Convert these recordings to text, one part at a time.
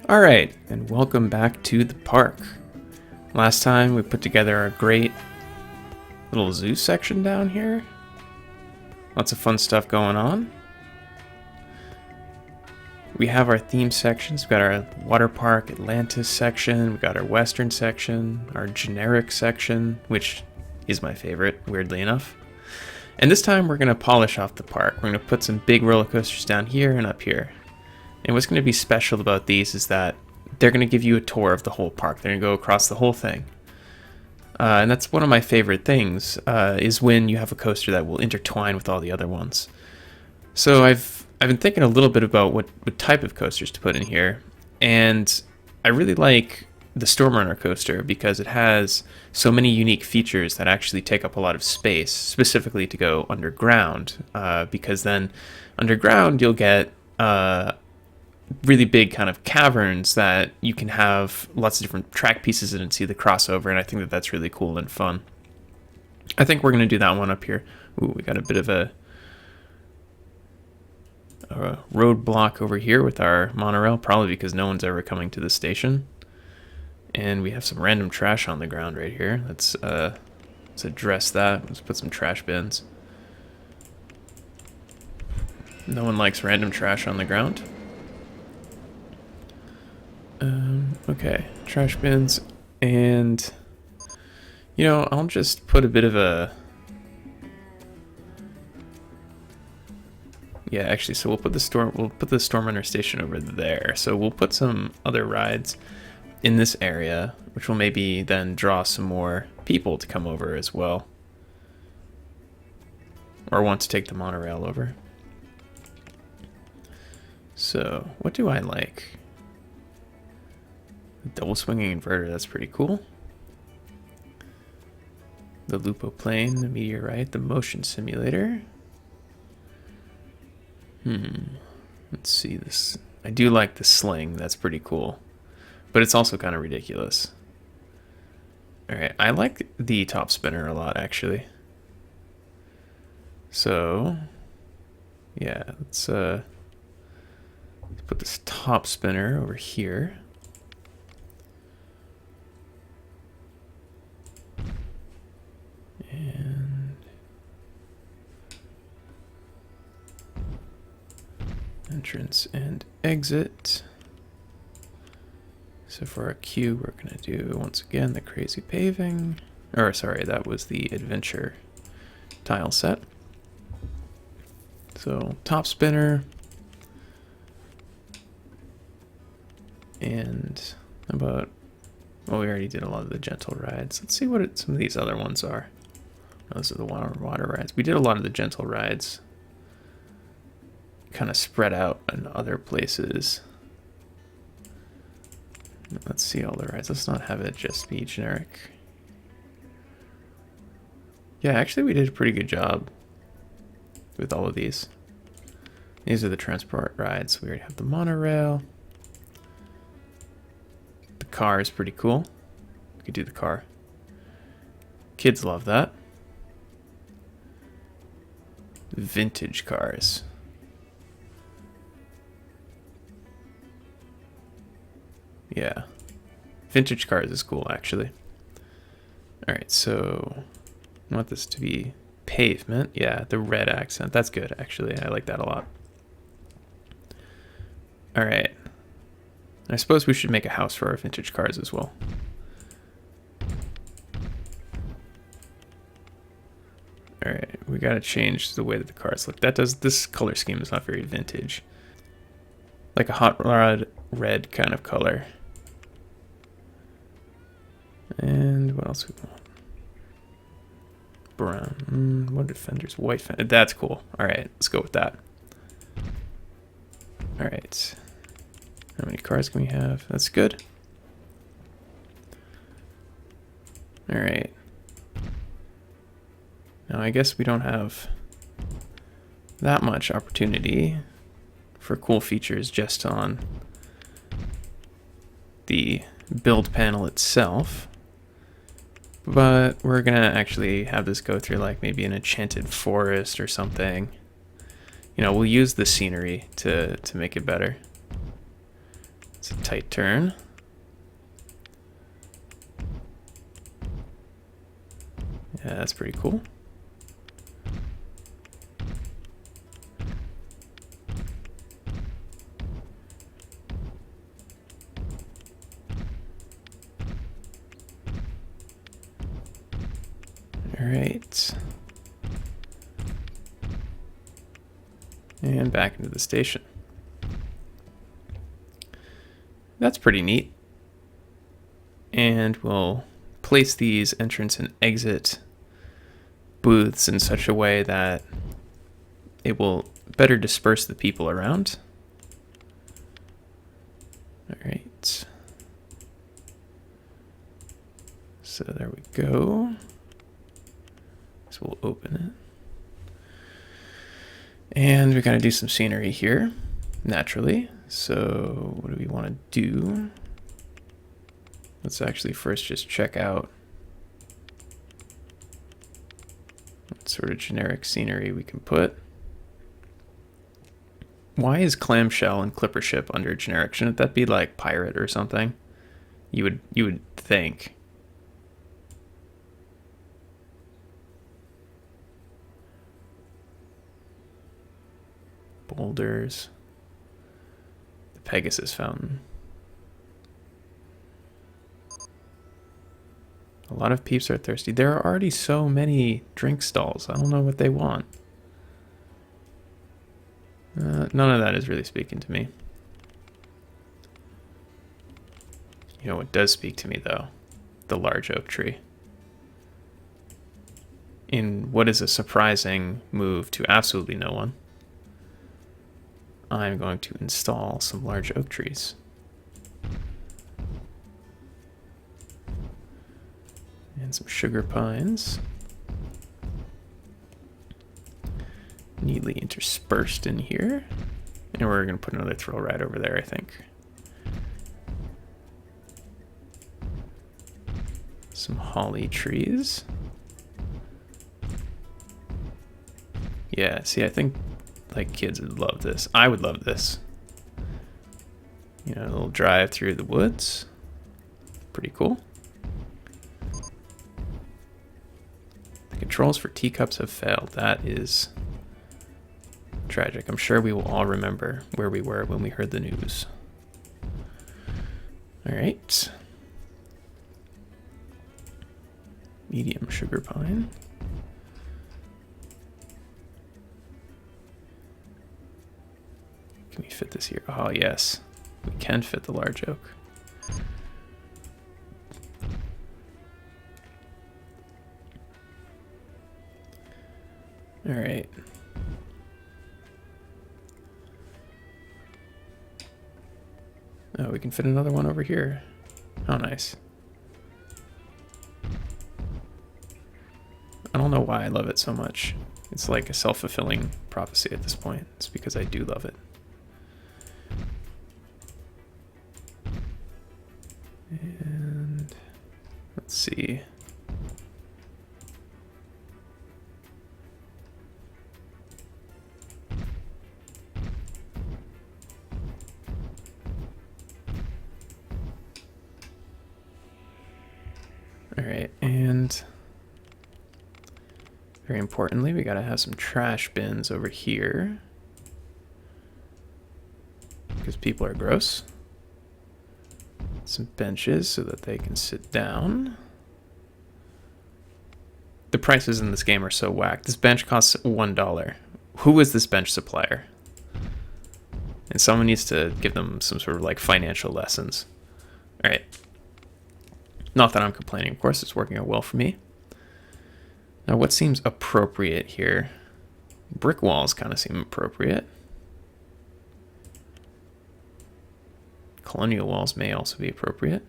Alright, and welcome back to the park. Last time we put together a great little zoo section down here. Lots of fun stuff going on. We have our theme sections. We've got our water park Atlantis section, we've got our western section, our generic section, which is my favorite, weirdly enough. And this time we're going to polish off the park. We're going to put some big roller coasters down here and up here. And what's going to be special about these is that they're going to give you a tour of the whole park. They're going to go across the whole thing. And that's one of my favorite things, is when you have a coaster that will intertwine with all the other ones. So I've been thinking a little bit about what type of coasters to put in here. And I really like the Stormrunner coaster because it has so many unique features that actually take up a lot of space, specifically to go underground. Because then underground you'll get really big kind of caverns that you can have lots of different track pieces in and see the crossover, and I think that that's really cool and fun. I think we're going to do that one up here. Ooh, we got a bit of a roadblock over here with our monorail, probably because no one's ever coming to the station. And we have some random trash on the ground right here. Let's address that. Let's put some trash bins. No one likes random trash on the ground. Okay, trash bins, and I'll just put a bit of a actually, so we'll put the Stormrunner station over there. So we'll put some other rides in this area, which will maybe then draw some more people to come over as well, or want to take the monorail over. So what do I like? Double swinging inverter, that's pretty cool. The Lupoplane, the meteorite, the motion simulator. Let's see this. I do like the sling, that's pretty cool. But it's also kind of ridiculous. Alright, I like the top spinner a lot, actually. So, yeah, let's put this top spinner over here. And entrance and exit. So for our queue, we're going to do, once again, the crazy paving. Or, sorry, that was the adventure tile set. So, top spinner. And how about, well, we already did a lot of the gentle rides. Let's see what some of these other ones are. Those are the water rides. We did a lot of the gentle rides. Kind of spread out in other places. Let's see all the rides. Let's not have it just be generic. Yeah, actually we did a pretty good job with all of these. These are the transport rides. We already have the monorail. The car is pretty cool. We could do the car. Kids love that. Vintage cars. Yeah. Vintage cars is cool, actually. Alright, so I want this to be pavement. Yeah, the red accent. That's good, actually. I like that a lot. Alright. I suppose we should make a house for our vintage cars as well. Alright, we gotta change the way that the cars look. This color scheme is not very vintage. Like a hot rod red kind of color. And what else we want? Brown. What are fenders? White fender. That's cool. Alright, let's go with that. Alright. How many cars can we have? That's good. Alright. Now I guess we don't have that much opportunity for cool features just on the build panel itself. But we're gonna actually have this go through like maybe an enchanted forest or something. We'll use the scenery to make it better. It's a tight turn. Yeah, that's pretty cool. All right. And back into the station. That's pretty neat. And we'll place these entrance and exit booths in such a way that it will better disperse the people around. All right. So there we go. So we'll open it. And we're going to do some scenery here, naturally. So what do we want to do? Let's actually first just check out what sort of generic scenery we can put. Why is clamshell and clipper ship under generic? Shouldn't that be like pirate or something? You would think. Boulders. The Pegasus Fountain. A lot of peeps are thirsty. There are already so many drink stalls. I don't know what they want. None of that is really speaking to me. You know what does speak to me, though? The large oak tree. In what is a surprising move to absolutely no one, I'm going to install some large oak trees. And some sugar pines. Neatly interspersed in here. And we're going to put another thrill ride over there, I think. Some holly trees. Yeah, see, I think like kids would love this. I would love this. You know, a little drive through the woods. Pretty cool. The controls for teacups have failed. That is tragic. I'm sure we will all remember where we were when we heard the news. All right. Medium sugar pine. Can we fit this here? Oh, yes. We can fit the large oak. All right. Oh, we can fit another one over here. How nice. I don't know why I love it so much. It's like a self-fulfilling prophecy at this point. It's because I do love it. And let's see. All right, and very importantly, we gotta have some trash bins over here because people are gross. Some benches so that they can sit down. The prices in this game are so whack. This bench costs $1. Who is this bench supplier? And someone needs to give them some sort of like financial lessons. All right. Not that I'm complaining, of course, it's working out well for me. Now, what seems appropriate here? Brick walls kind of seem appropriate. Colonial walls may also be appropriate.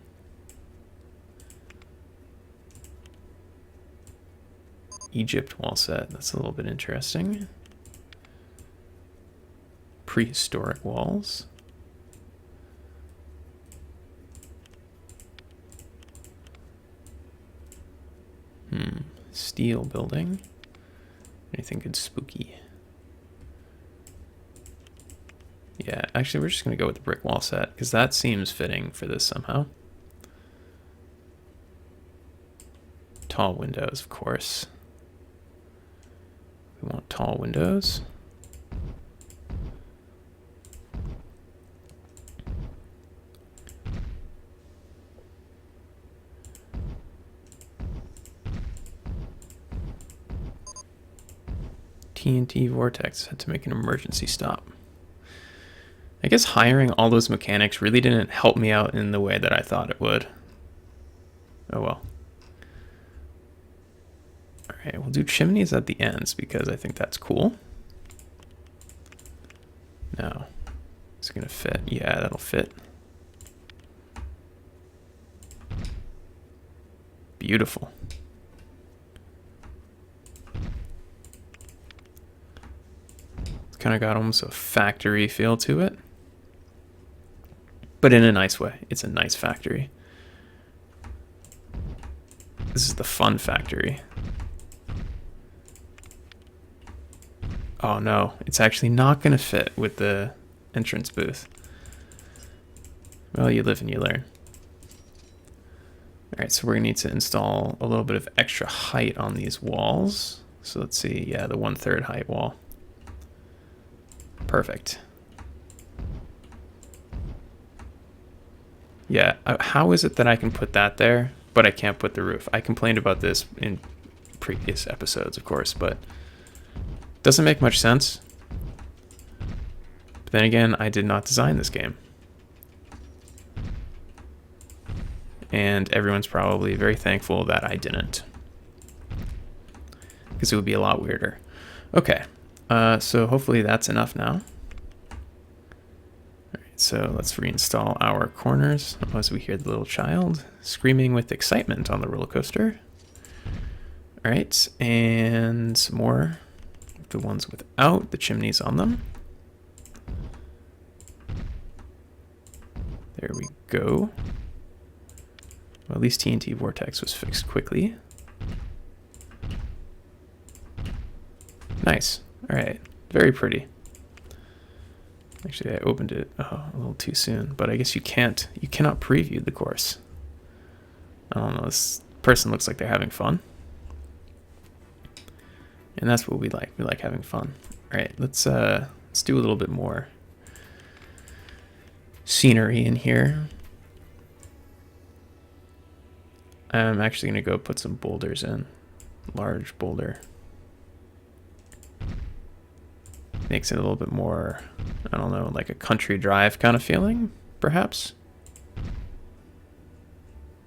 Egypt wall set, that's a little bit interesting. Prehistoric walls. Steel building. Anything good spooky? Yeah, actually, we're just going to go with the brick wall set because that seems fitting for this somehow. Tall windows, of course. We want tall windows. TNT vortex had to make an emergency stop. I guess hiring all those mechanics really didn't help me out in the way that I thought it would. Oh well. Alright, we'll do chimneys at the ends because I think that's cool. Now, is it going to fit? Yeah, that'll fit. Beautiful. It's kind of got almost a factory feel to it. But in a nice way. It's a nice factory. This is the fun factory. Oh no, it's actually not going to fit with the entrance booth. Well, you live and you learn. Alright, so we're going to need to install a little bit of extra height on these walls. So let's see, yeah, the 1/3 height wall. Perfect. Yeah, how is it that I can put that there, but I can't put the roof? I complained about this in previous episodes, of course, but doesn't make much sense. But then again, I did not design this game. And everyone's probably very thankful that I didn't. Because it would be a lot weirder. Okay, so hopefully that's enough now. So let's reinstall our corners as we hear the little child screaming with excitement on the roller coaster. All right, and some more, the ones without the chimneys on them. There we go. Well, at least TNT Vortex was fixed quickly. Nice. All right, very pretty. Actually, I opened it a little too soon, but I guess you cannot preview the course. I don't know, this person looks like they're having fun. And that's what we like. We like having fun. All right, let's do a little bit more scenery in here. I'm actually gonna go put some boulders in. Large boulder. Makes it a little bit more, I don't know, like a country drive kind of feeling, perhaps.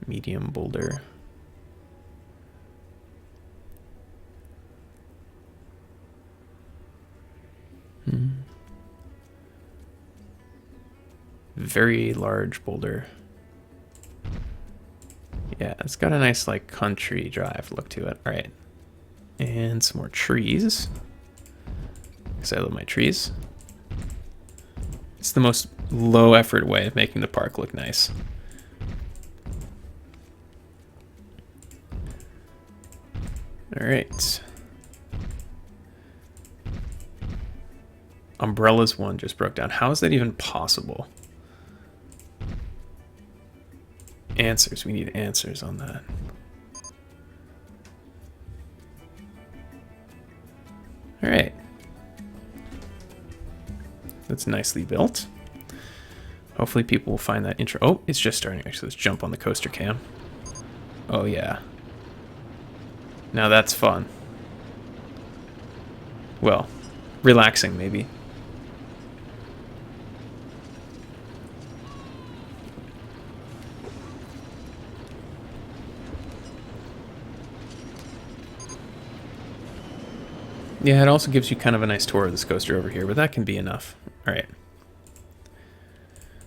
Medium boulder. Very large boulder. Yeah, it's got a nice like country drive look to it. All right, and some more trees. Because I love my trees. It's the most low effort way of making the park look nice. All right. Umbrellas one just broke down. How is that even possible? Answers. We need answers on that. All right. That's nicely built. Hopefully people will find that intro. Oh, it's just starting. Actually, let's jump on the coaster cam. Oh, yeah. Now that's fun. Well, relaxing, maybe. Yeah, it also gives you kind of a nice tour of this coaster over here, but that can be enough. All right.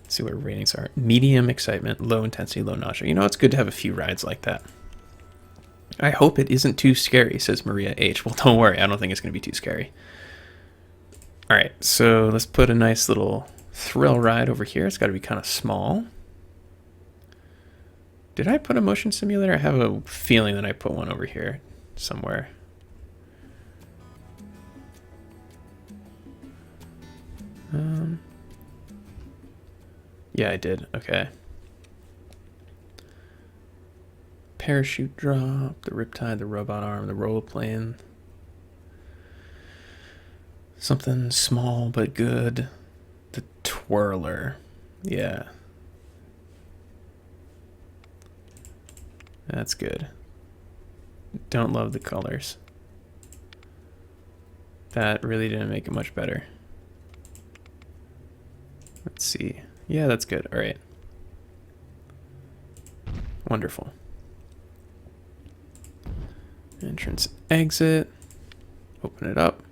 Let's see what our ratings are. Medium excitement, low intensity, low nausea. You know, it's good to have a few rides like that. I hope it isn't too scary, says Maria H. Well, don't worry. I don't think it's going to be too scary. All right, so let's put a nice little thrill ride over here. It's got to be kind of small. Did I put a motion simulator? I have a feeling that I put one over here somewhere. Yeah, I did. Okay. Parachute drop, the riptide, the robot arm, the rollerplane. Something small but good. The twirler. Yeah. That's good. Don't love the colors. That really didn't make it much better. Let's see. Yeah, that's good. All right. Wonderful. Entrance, exit. Open it up.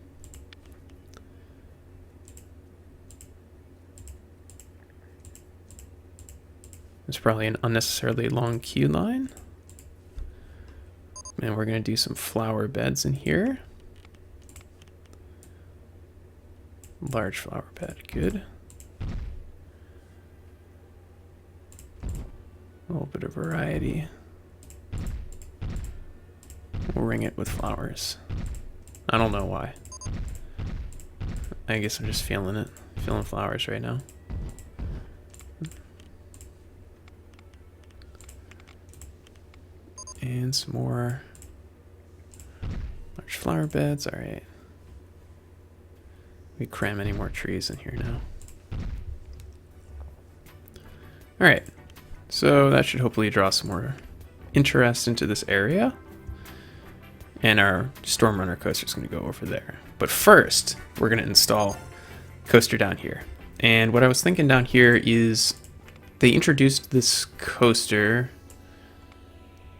There's probably an unnecessarily long queue line. And we're going to do some flower beds in here. Large flower bed, good. A little bit of variety. We'll ring it with flowers. I don't know why. I guess I'm just feeling it. Feeling flowers right now. And some more large flower beds. All right. We cram any more trees in here now. All right. So that should hopefully draw some more interest into this area. And our Storm Runner coaster is going to go over there. But first, we're going to install coaster down here. And what I was thinking down here is they introduced this coaster,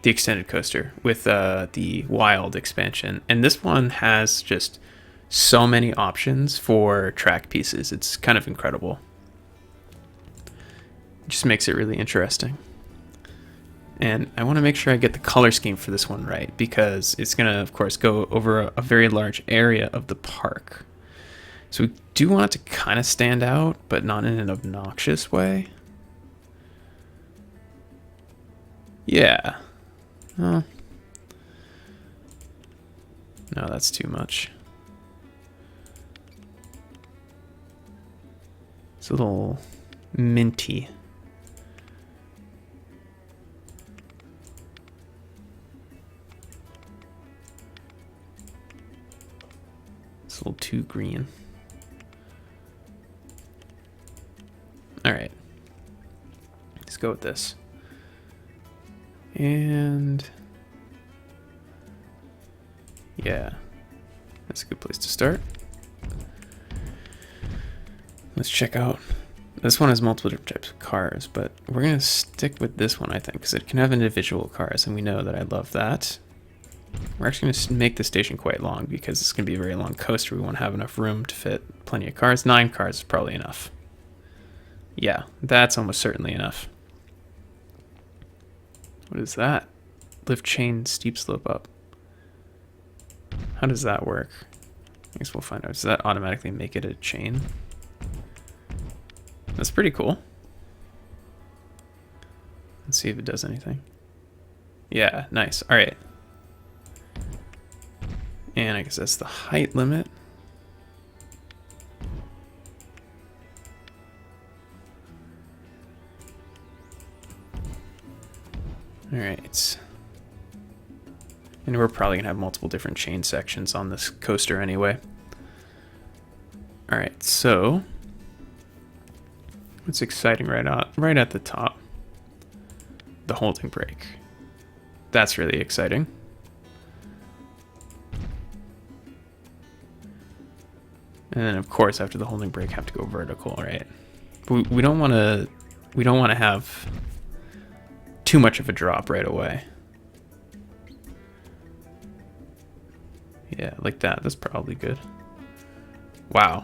the extended coaster, with the Wild expansion. And this one has just so many options for track pieces. It's kind of incredible. It just makes it really interesting. And I want to make sure I get the color scheme for this one right, because it's going to, of course, go over a very large area of the park. So we do want it to kind of stand out, but not in an obnoxious way. Yeah. Oh. No, that's too much. It's a little minty. It's a little too green. All right. Let's go with this. And yeah, that's a good place to start. Let's check out. This one has multiple different types of cars, but we're going to stick with this one, I think, because it can have individual cars, and we know that I love that. We're actually going to make the station quite long because it's going to be a very long coaster. We want to have enough room to fit plenty of cars. 9 cars is probably enough. Yeah, that's almost certainly enough. What is that? Lift chain, steep slope up. How does that work? I guess we'll find out. Does that automatically make it a chain? That's pretty cool. Let's see if it does anything. Yeah, nice. All right. And I guess that's the height limit. All right. And we're probably gonna have multiple different chain sections on this coaster anyway. All right, so what's exciting right at the top? The holding brake. That's really exciting. And then of course after the holding brake have to go vertical, right? But we don't want to have too much of a drop right away. Yeah, like that. That's probably good. Wow.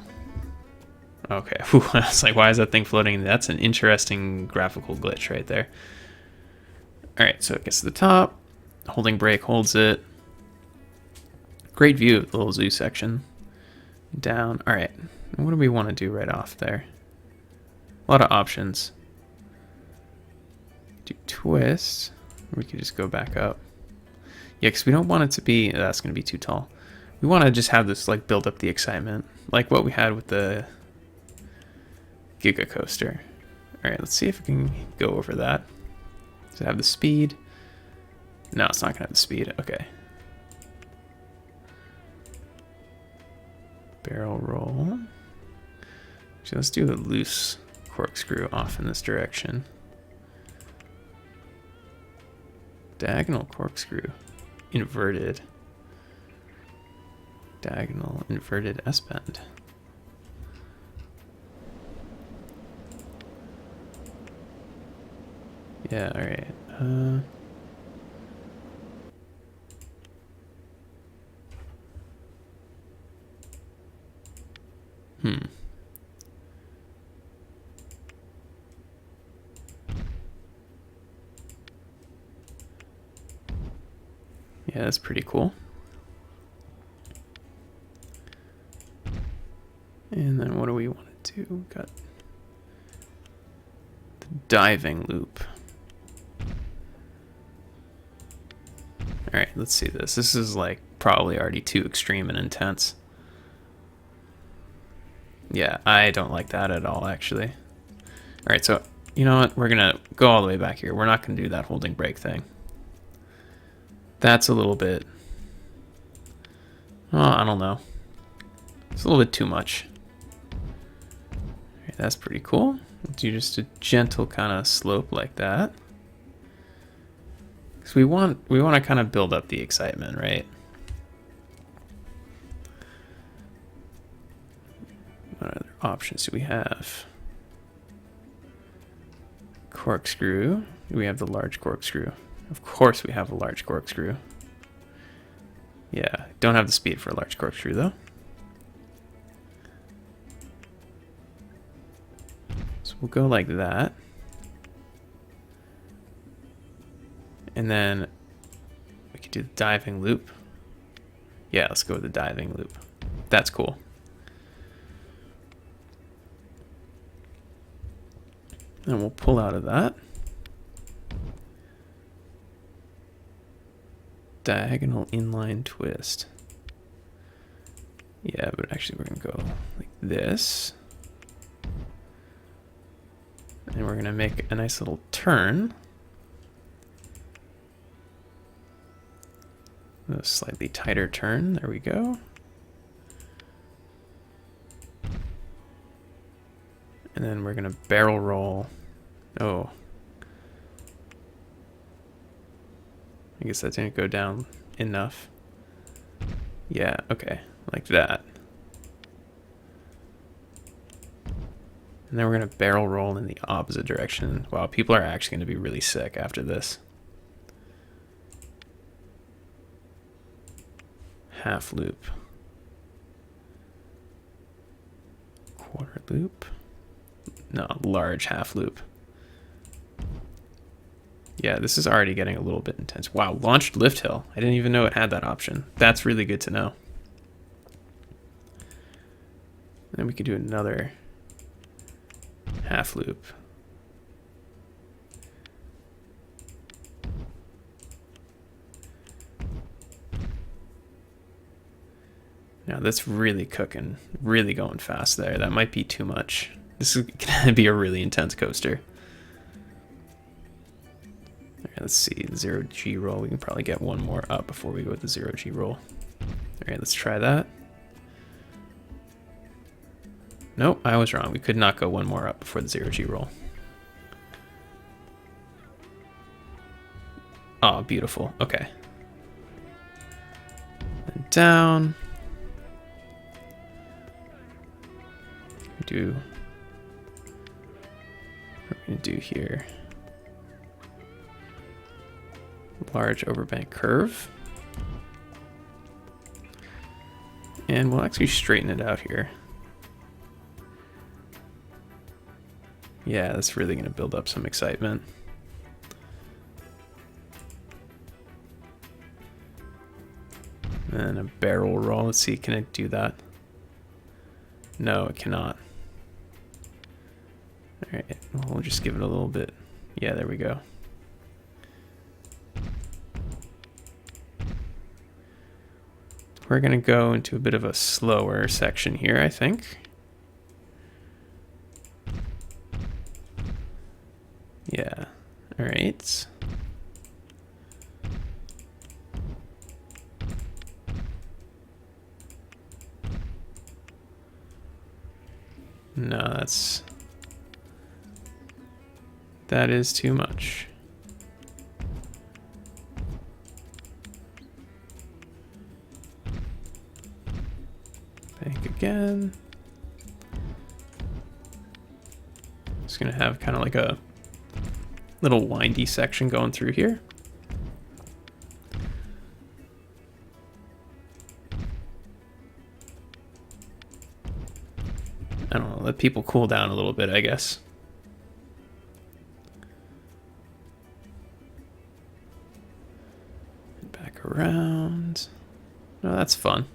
Okay. Whew, I was like, why is that thing floating? That's an interesting graphical glitch right there. All right, so it gets to the top. Holding brake holds it. Great view of the little zoo section. Down. All right. What do we want to do right off there? A lot of options. Do twists. We could just go back up. Yeah, because we don't want it to be... That's going to be too tall. We want to just have this like build up the excitement. Like what we had with the Giga Coaster. All right, let's see if we can go over that. Does it have the speed? No, it's not gonna have the speed. Okay. Barrel roll. So let's do a loose corkscrew off in this direction. Diagonal corkscrew. Inverted. Diagonal inverted S-bend. Yeah, alright. Yeah, that's pretty cool. And then what do we want to do? We've got the diving loop. Alright, let's see this. This is like probably already too extreme and intense. Yeah, I don't like that at all, actually. Alright, so you know what? We're gonna go all the way back here. We're not gonna do that holding brake thing. That's a little bit... Oh, I don't know. It's a little bit too much. Alright, that's pretty cool. We'll do just a gentle kind of slope like that. Because we want to kind of build up the excitement, right? What other options do we have? Corkscrew. Do we have the large corkscrew? Of course we have a large corkscrew. Yeah, don't have the speed for a large corkscrew though. So we'll go like that. And then we could do the diving loop. Yeah, let's go with the diving loop. That's cool. And we'll pull out of that. Diagonal inline twist. Yeah, but actually we're gonna go like this. And we're gonna make a nice little turn. A slightly tighter turn, there we go. And then we're gonna barrel roll. Oh. I guess that didn't go down enough. Yeah, okay, like that. And then we're gonna barrel roll in the opposite direction. Wow, people are actually gonna be really sick after this. Half loop. Quarter loop. No, large half loop. Yeah, this is already getting a little bit intense. Wow, launched lift hill. I didn't even know it had that option. That's really good to know. Then we could do another half loop. Now that's really cooking, really going fast there. That might be too much. This is gonna be a really intense coaster. Alright, let's see, the 0G roll. We can probably get one more up before we go with the 0G roll. Alright, let's try that. Nope, I was wrong. We could not go one more up before the 0G roll. Oh, beautiful. Okay. And down. Do what we're gonna do here. Large overbank curve. And we'll actually straighten it out here. Yeah, that's really gonna build up some excitement. And a barrel roll. Let's see, can it do that? No, it cannot. Alright, we'll just give it a little bit. Yeah, there we go. We're gonna go into a bit of a slower section here, I think. right. No, that is too much. Bank again. Just gonna have kind of like a little windy section going through here. I don't know, let people cool down a little bit, I guess. Back around. No, that's fun.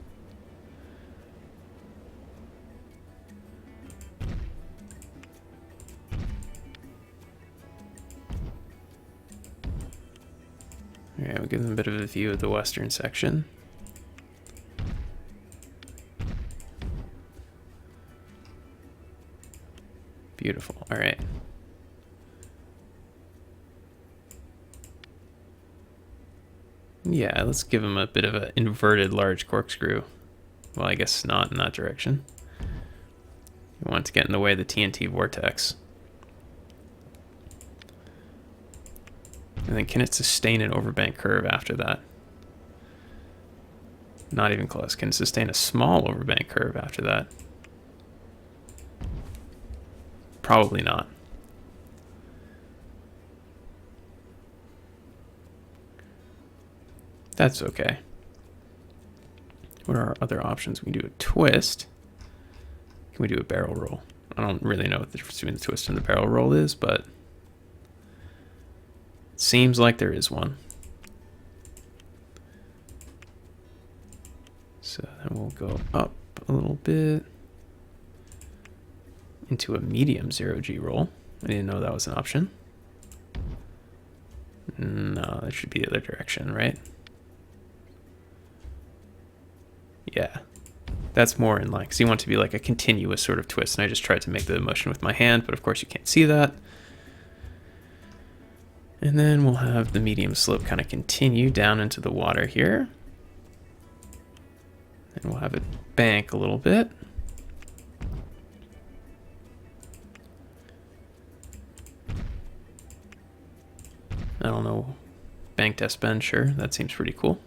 Alright, we'll give them a bit of a view of the western section. Beautiful. Alright. Yeah, let's give them a bit of an inverted large corkscrew. Well, I guess not in that direction. You want it to get in the way of the TNT vortex. And then can it sustain an overbank curve after that? Not even close. Can it sustain a small overbank curve after that? Probably not. That's okay. What are our other options? We can do a twist. Can we do a barrel roll? I don't really know what the difference between the twist and the barrel roll is, but it seems like there is one. So then we'll go up a little bit into a medium 0G roll. I didn't know that was an option. No, that should be the other direction, right? Yeah, that's more in like, so you want it to be like a continuous sort of twist, and I just tried to make the motion with my hand, but of course you can't see that. And then we'll have the medium slope kind of continue down into the water here. And we'll have it bank a little bit. I don't know, bank test bend, sure, that seems pretty cool.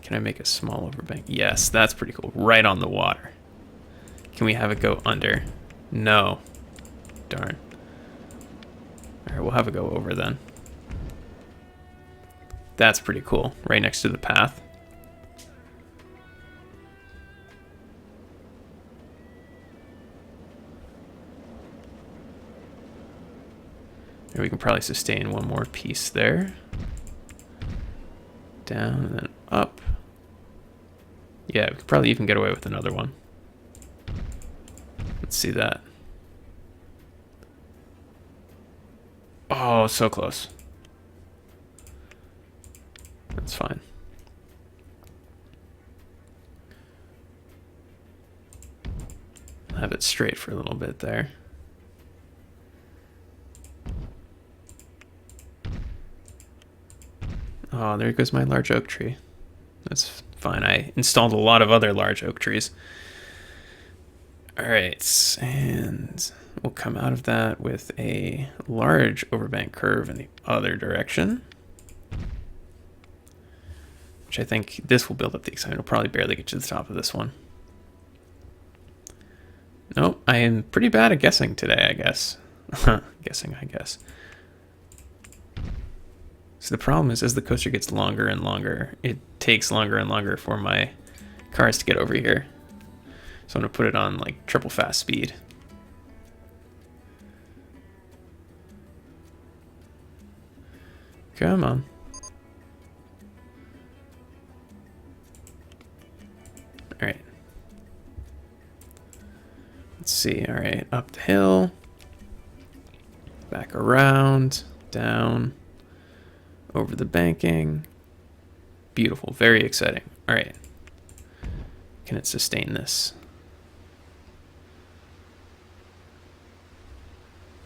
Can I make a small overbank? Yes, that's pretty cool. Right on the water. Can we have it go under? No. Darn. All right, we'll have it go over then. That's pretty cool. Right next to the path. And we can probably sustain one more piece there. Down and then up. Yeah, we could probably even get away with another one. Let's see that. Oh, so close. That's fine. I'll have it straight for a little bit there. Oh, there goes my large oak tree. That's fine. I installed a lot of other large oak trees. All right, and we'll come out of that with a large overbank curve in the other direction, which I think this will build up the excitement. It'll probably barely get to the top of this one. Nope, I am pretty bad at guessing today, I guess. Guessing, I guess. So the problem is, as the coaster gets longer and longer, it takes longer and longer for my cars to get over here. So I'm gonna put it on like triple fast speed. Come on. All right. Let's see. All right, up the hill, back around, down, over the banking. Beautiful, very exciting. All right. Can it sustain this?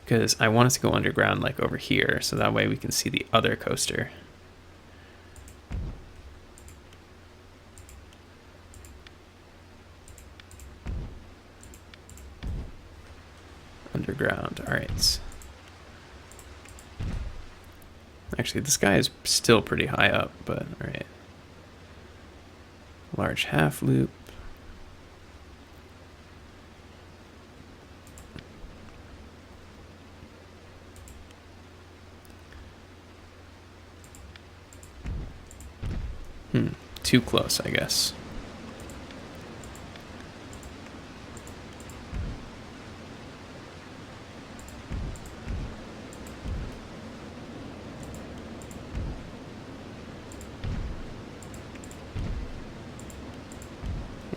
because I want us to go underground like over here, so that way we can see the other coaster. Underground, alright. Actually, this guy is still pretty high up, but alright. Large half loop. Too close, I guess.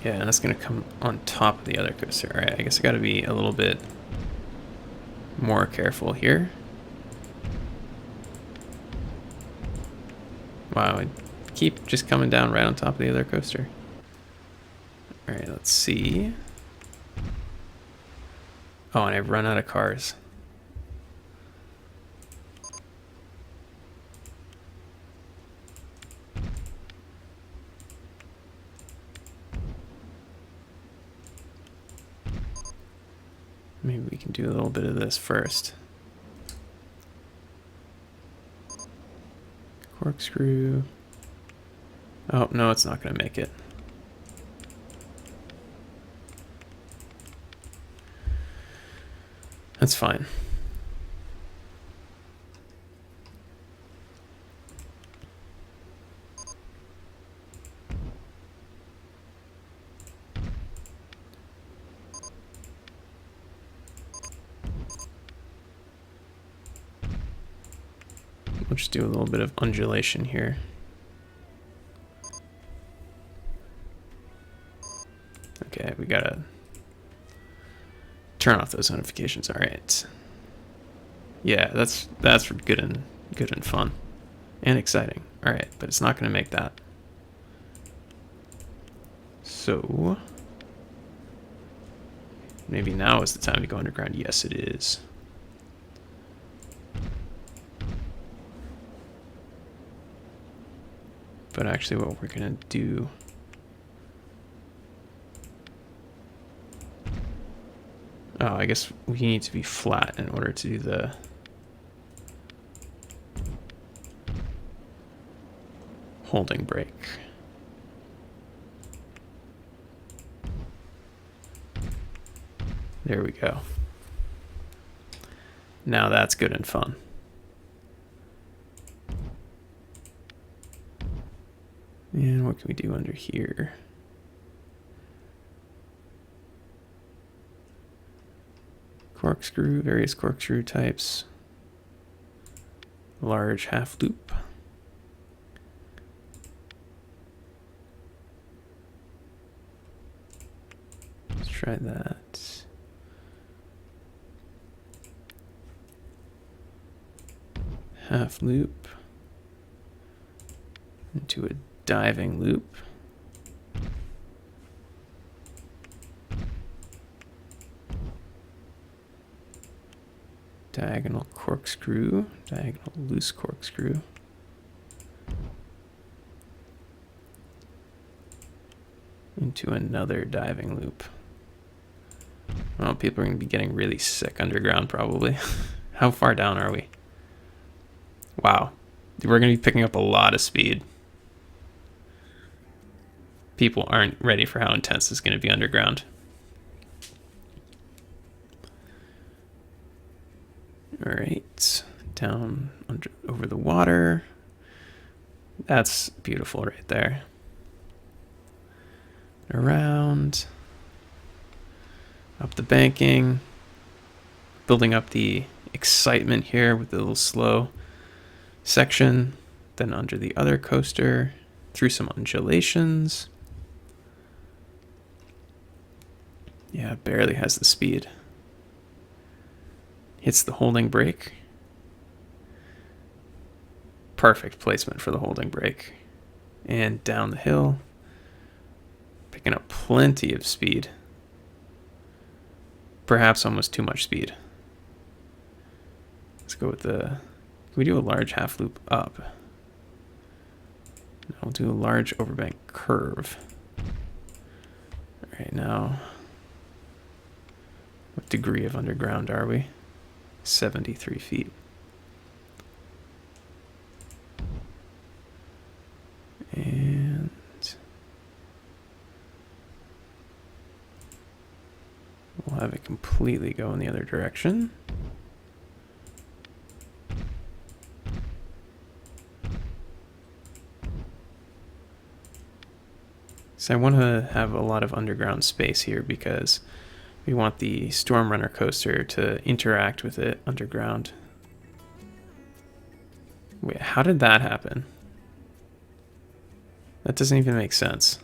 Yeah, and that's gonna come on top of the other coaster. Alright, I guess I gotta be a little bit more careful here. Wow, I keep just coming down right on top of the other coaster. Alright, let's see. Oh, and I've run out of cars. Maybe we can do a little bit of this first. Corkscrew. Oh, no, it's not going to make it. That's fine. We'll just do a little bit of undulation here. Okay, we gotta turn off those notifications. All right. Yeah, that's good and fun and exciting. All right, but it's not gonna make that. So maybe now is the time to go underground. Yes, it is. But actually what we're gonna do, oh, I guess we need to be flat in order to do the holding brake. There we go. Now that's good and fun. And what can we do under here? Corkscrew, various corkscrew types. Large half loop. Let's try that. Half loop into a diving loop. Diagonal corkscrew, diagonal loose corkscrew. Into another diving loop. Well, people are going to be getting really sick underground probably. How far down are we? Wow. We're going to be picking up a lot of speed. People aren't ready for how intense it's going to be underground. All right, down over the water. That's beautiful right there. Around, up the banking, building up the excitement here with the little slow section, then under the other coaster, through some undulations. Yeah, it barely has the speed. Hits the holding brake. Perfect placement for the holding brake. And down the hill, picking up plenty of speed. Perhaps almost too much speed. Let's go with the... Can we do a large half loop up? No, we'll do a large overbank curve. All right, now... What degree of underground are we? 73 feet. And... We'll have it completely go in the other direction. So I want to have a lot of underground space here because we want the Storm Runner coaster to interact with it underground. Wait, how did that happen? That doesn't even make sense.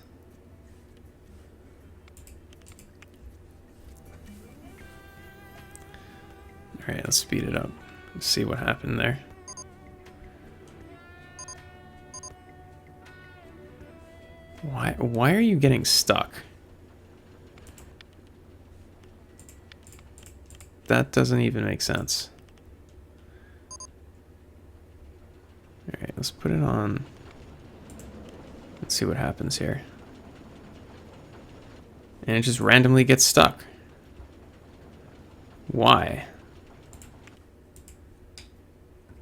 Alright, let's speed it up. Let's see what happened there. Why are you getting stuck? That doesn't even make sense. Alright, let's put it on. Let's see what happens here. And it just randomly gets stuck. Why?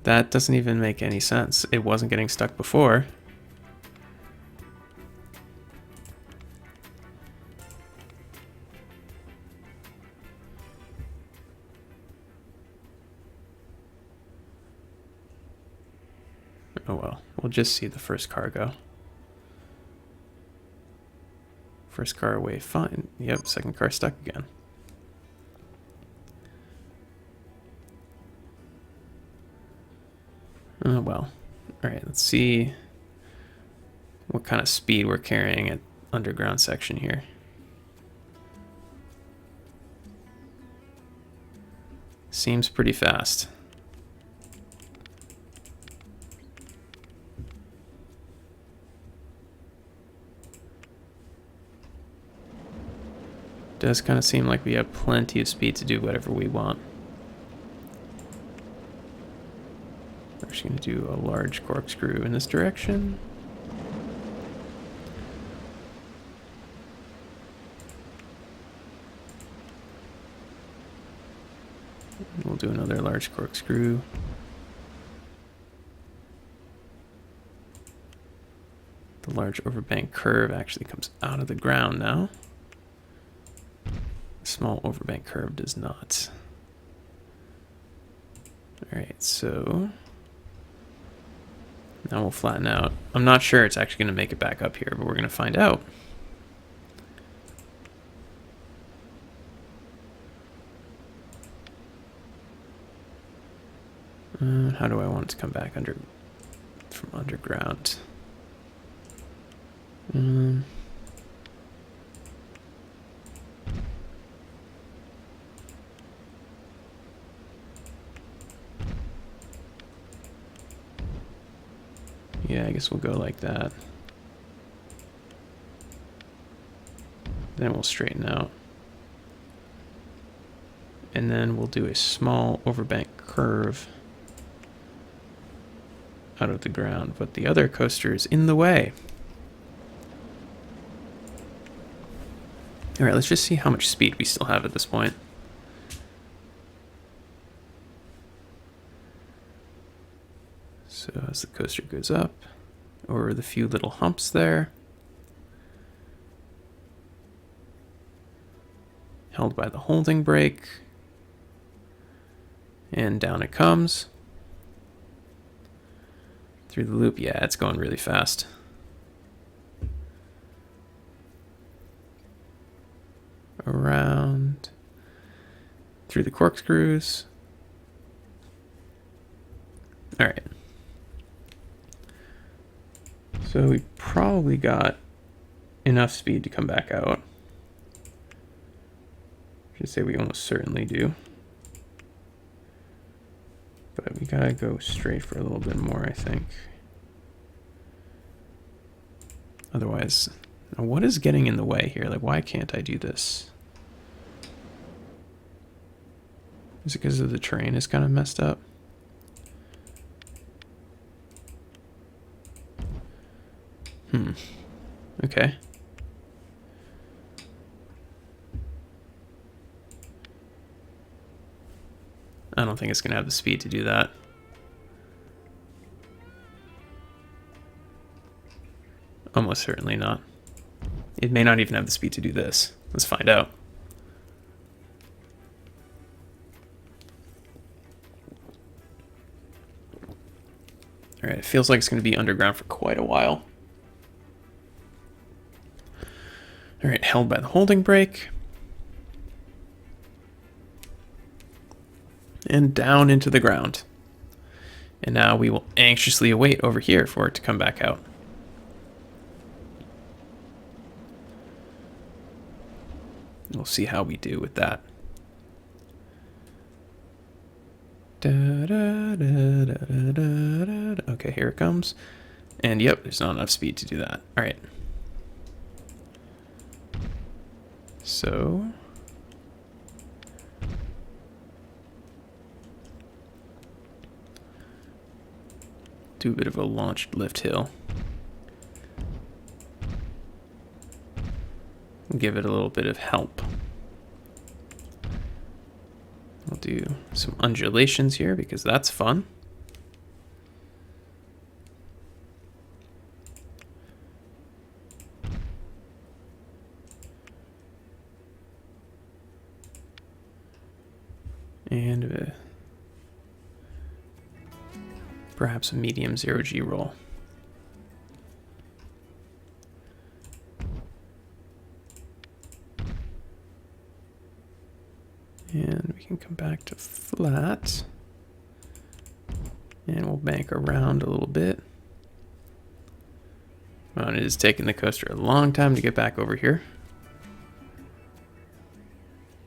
That doesn't even make any sense. It wasn't getting stuck before. Oh well, we'll just see the first car go. First car away, fine. Yep, second car stuck again. Oh well. Alright, let's see what kind of speed we're carrying at underground section here. Seems pretty fast. Does kind of seem like we have plenty of speed to do whatever we want. We're just going to do a large corkscrew in this direction. We'll do another large corkscrew. The large overbank curve actually comes out of the ground now. Small overbank curve does not. Alright, so now we'll flatten out. I'm not sure it's actually going to make it back up here, but we're going to find out. How do I want it to come back from underground? Yeah, I guess we'll go like that. Then we'll straighten out. And then we'll do a small overbank curve out of the ground, but the other coaster is in the way. All right, let's just see how much speed we still have at this point. So as the coaster goes up over the few little humps there, held by the holding brake, and down it comes. Through the loop, yeah, it's going really fast. Around, through the corkscrews. All right. So we probably got enough speed to come back out. I should say we almost certainly do. But we gotta go straight for a little bit more, I think. Otherwise, what is getting in the way here? Like, why can't I do this? Is it because of the terrain is kind of messed up? I don't think it's going to have the speed to do that. Almost certainly not. It may not even have the speed to do this. Let's find out. All right, it feels like it's going to be underground for quite a while. All right, held by the holding brake. And down into the ground. And now we will anxiously await over here for it to come back out. We'll see how we do with that. Okay, here it comes. And yep, there's not enough speed to do that. All right. So do a bit of a launched lift hill. Give it a little bit of help. We'll do some undulations here because that's fun. And perhaps a medium 0G roll. And we can come back to flat. And we'll bank around a little bit. Well, it is taking the coaster a long time to get back over here.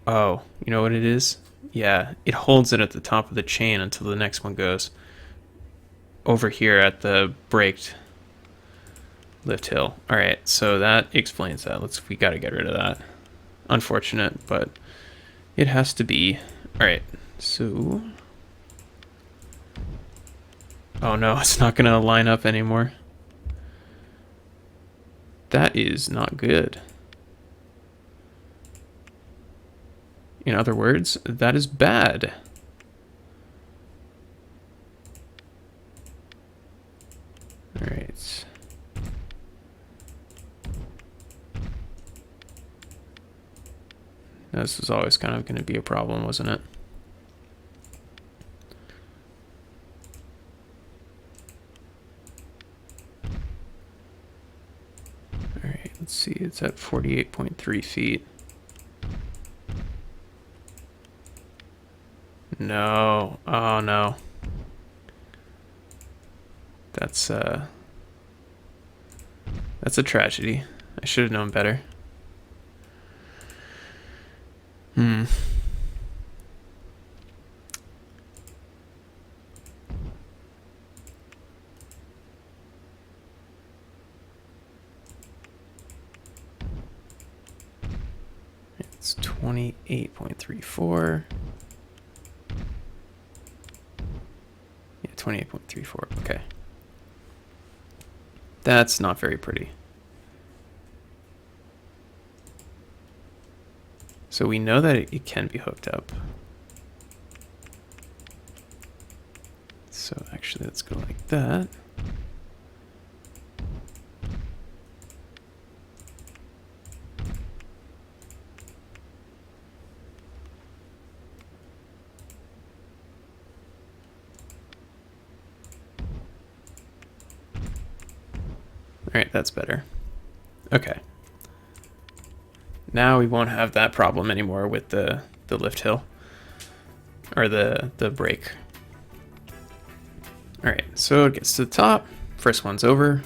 Oh, you know what it is? Yeah, it holds it at the top of the chain until the next one goes over here at the braked lift hill. All right, so that explains that. We got to get rid of that. Unfortunate, but it has to be. All right, so. Oh no, it's not gonna line up anymore. That is not good. In other words, that is bad. All right. This was always kind of going to be a problem, wasn't it? All right, let's see. It's at 48.3 feet. No. Oh, no. That's a tragedy. I should have known better. It's 28.34. Yeah, 28.34. Okay. That's not very pretty. So we know that it can be hooked up. So actually, let's go like that. All right, that's better. Okay. Now we won't have that problem anymore with the lift hill or the brake. All right, so it gets to the top. First one's over.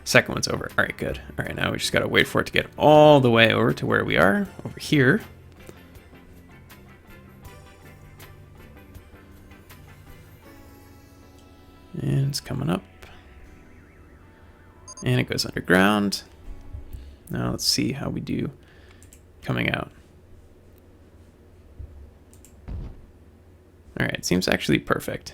Second one's over. All right, good. All right, now we just got to wait for it to get all the way over to where we are over here. And it's coming up. And it goes underground. Now let's see how we do coming out. All right, it seems actually perfect.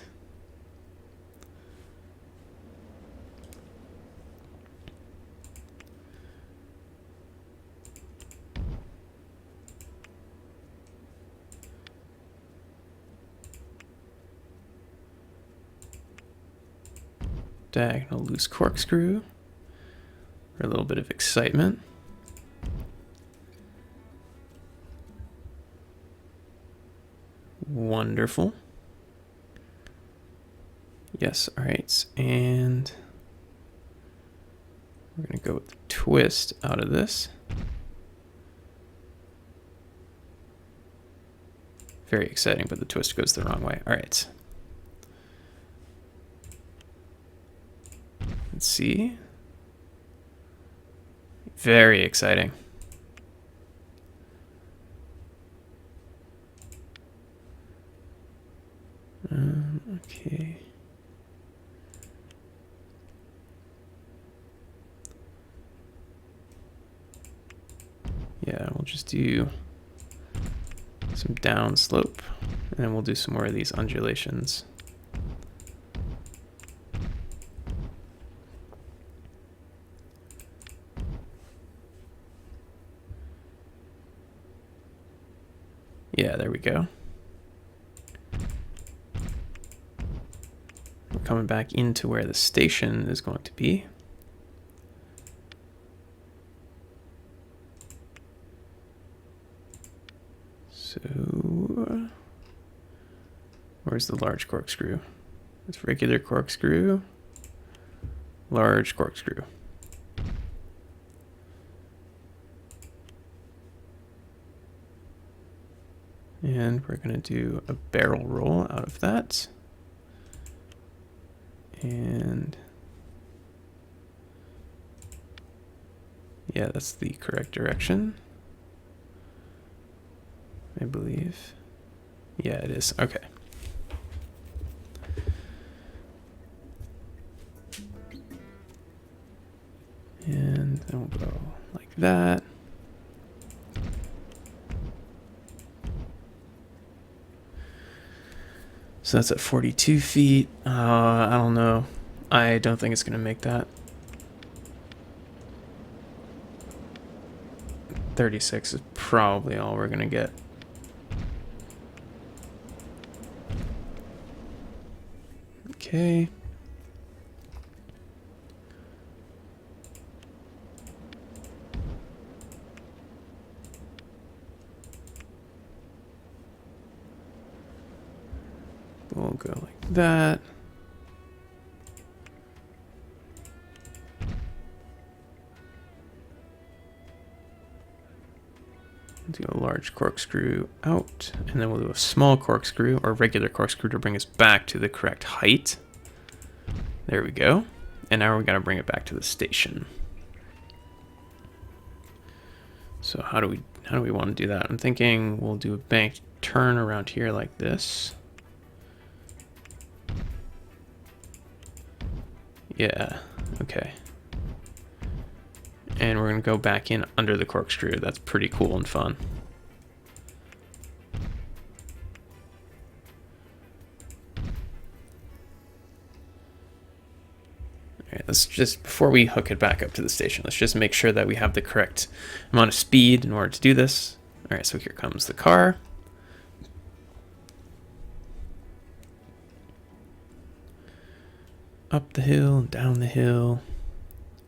diagonal loose corkscrew for a little bit of excitement. Wonderful. Yes, all right, and we're gonna go with the twist out of this. Very exciting, but the twist goes the wrong way. All right. Let's see. Very exciting. Okay. Yeah, we'll just do some down slope, and then we'll do some more of these undulations. Yeah, there we go. We're coming back into where the station is going to be. So, where's the large corkscrew? It's regular corkscrew, large corkscrew. And we're going to do a barrel roll out of that. And yeah, that's the correct direction, I believe. Yeah, it is. Okay. And then we'll go like that. So that's at 42 feet. I don't know. I don't think it's going to make that. 36 is probably all we're going to get. Okay. We'll go like that. Do a large corkscrew out, and then we'll do a small corkscrew or regular corkscrew to bring us back to the correct height. There we go. And now we're going to bring it back to the station. So how do we want to do that? I'm thinking we'll do a bank turn around here like this. Yeah, okay. And we're going to go back in under the corkscrew. That's pretty cool and fun. All right, let's just, before we hook it back up to the station, let's just make sure that we have the correct amount of speed in order to do this. All right, so here comes the car. Up the hill, down the hill,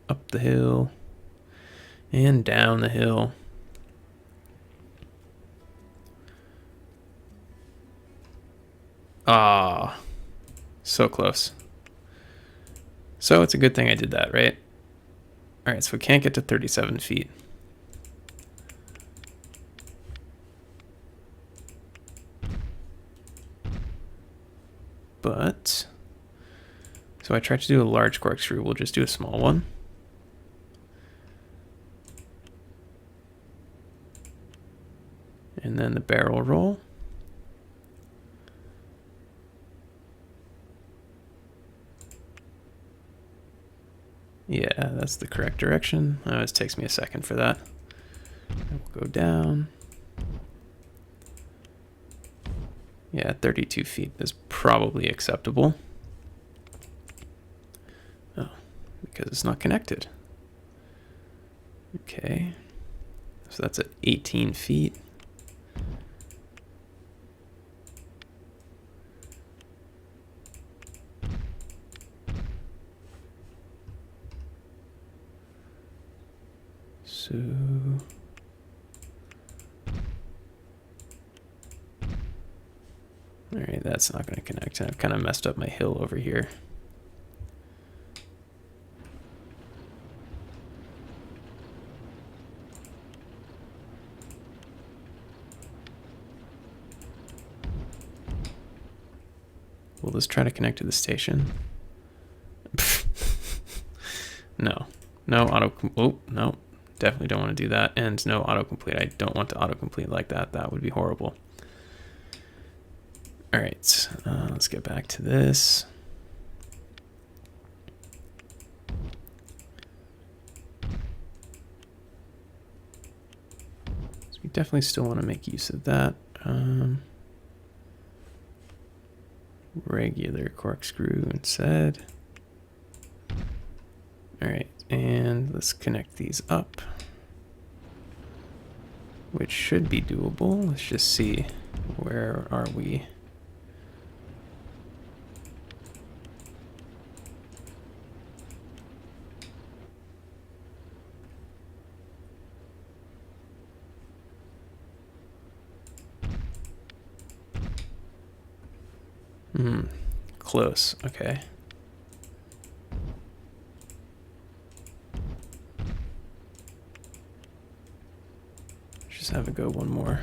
up the hill, and down the hill. Ah, so close. So it's a good thing I did that, right? All right, so we can't get to 37 feet. But, so I tried to do a large corkscrew. We'll just do a small one. And then the barrel roll. Yeah, that's the correct direction. Oh, it takes me a second for that. And we'll go down. Yeah, 32 feet is probably acceptable. Oh, because it's not connected. Okay, so that's at 18 feet. So all right, that's not going to connect. I've kind of messed up my hill over here. Will this try to connect to the station? No. No auto. Oh, no. Definitely don't want to do that. And no autocomplete. I don't want to autocomplete like that. That would be horrible. All right. Let's get back to this. So we definitely still want to make use of that. Regular corkscrew instead. All right, and let's connect these up, which should be doable. Let's just see, where are we? Close, okay. Just have it go one more.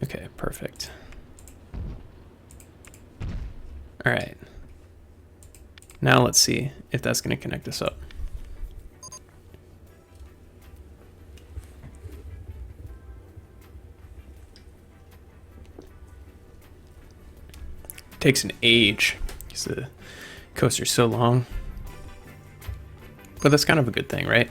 Okay, perfect. All right. Now let's see if that's going to connect us up. It takes an age because the coaster's so long. But that's kind of a good thing, right?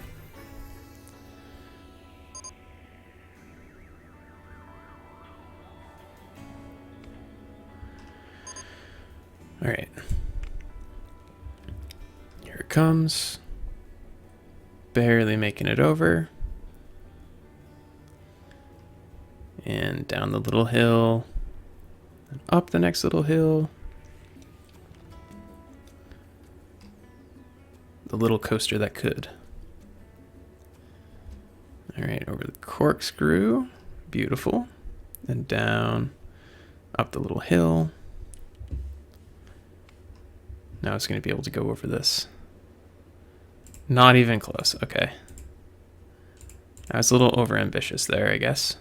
All right. Here it comes. Barely making it over. And down the little hill. And up the next little hill. The little coaster that could. All right, over the corkscrew. Beautiful. And down, up the little hill. Now it's going to be able to go over this. Not even close. Okay. I was a little overambitious there, I guess.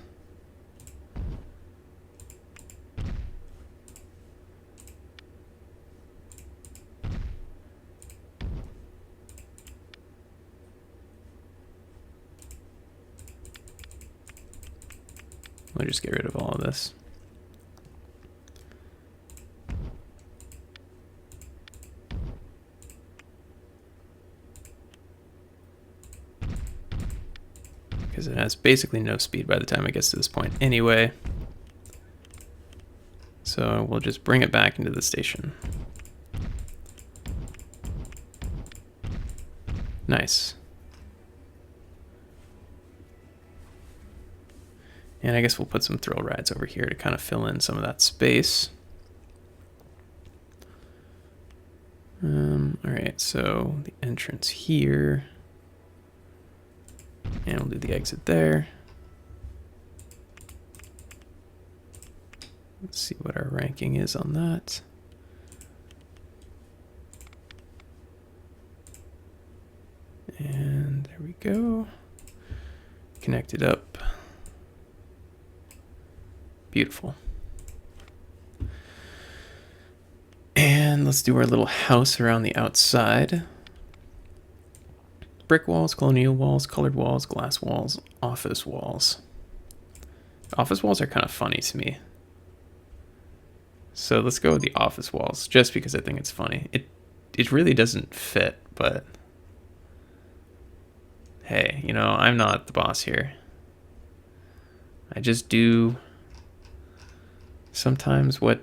We'll just get rid of all of this. Because it has basically no speed by the time it gets to this point anyway. So we'll just bring it back into the station. Nice. And I guess we'll put some thrill rides over here to kind of fill in some of that space. All right, so the entrance here. And we'll do the exit there. Let's see what our ranking is on that. And there we go. Connect it up. Beautiful. And let's do our little house around the outside. Brick walls, colonial walls, colored walls, glass walls, office walls. Office walls are kind of funny to me. So let's go with the office walls, just because I think it's funny. It really doesn't fit, but hey, you know, I'm not the boss here. I just do sometimes what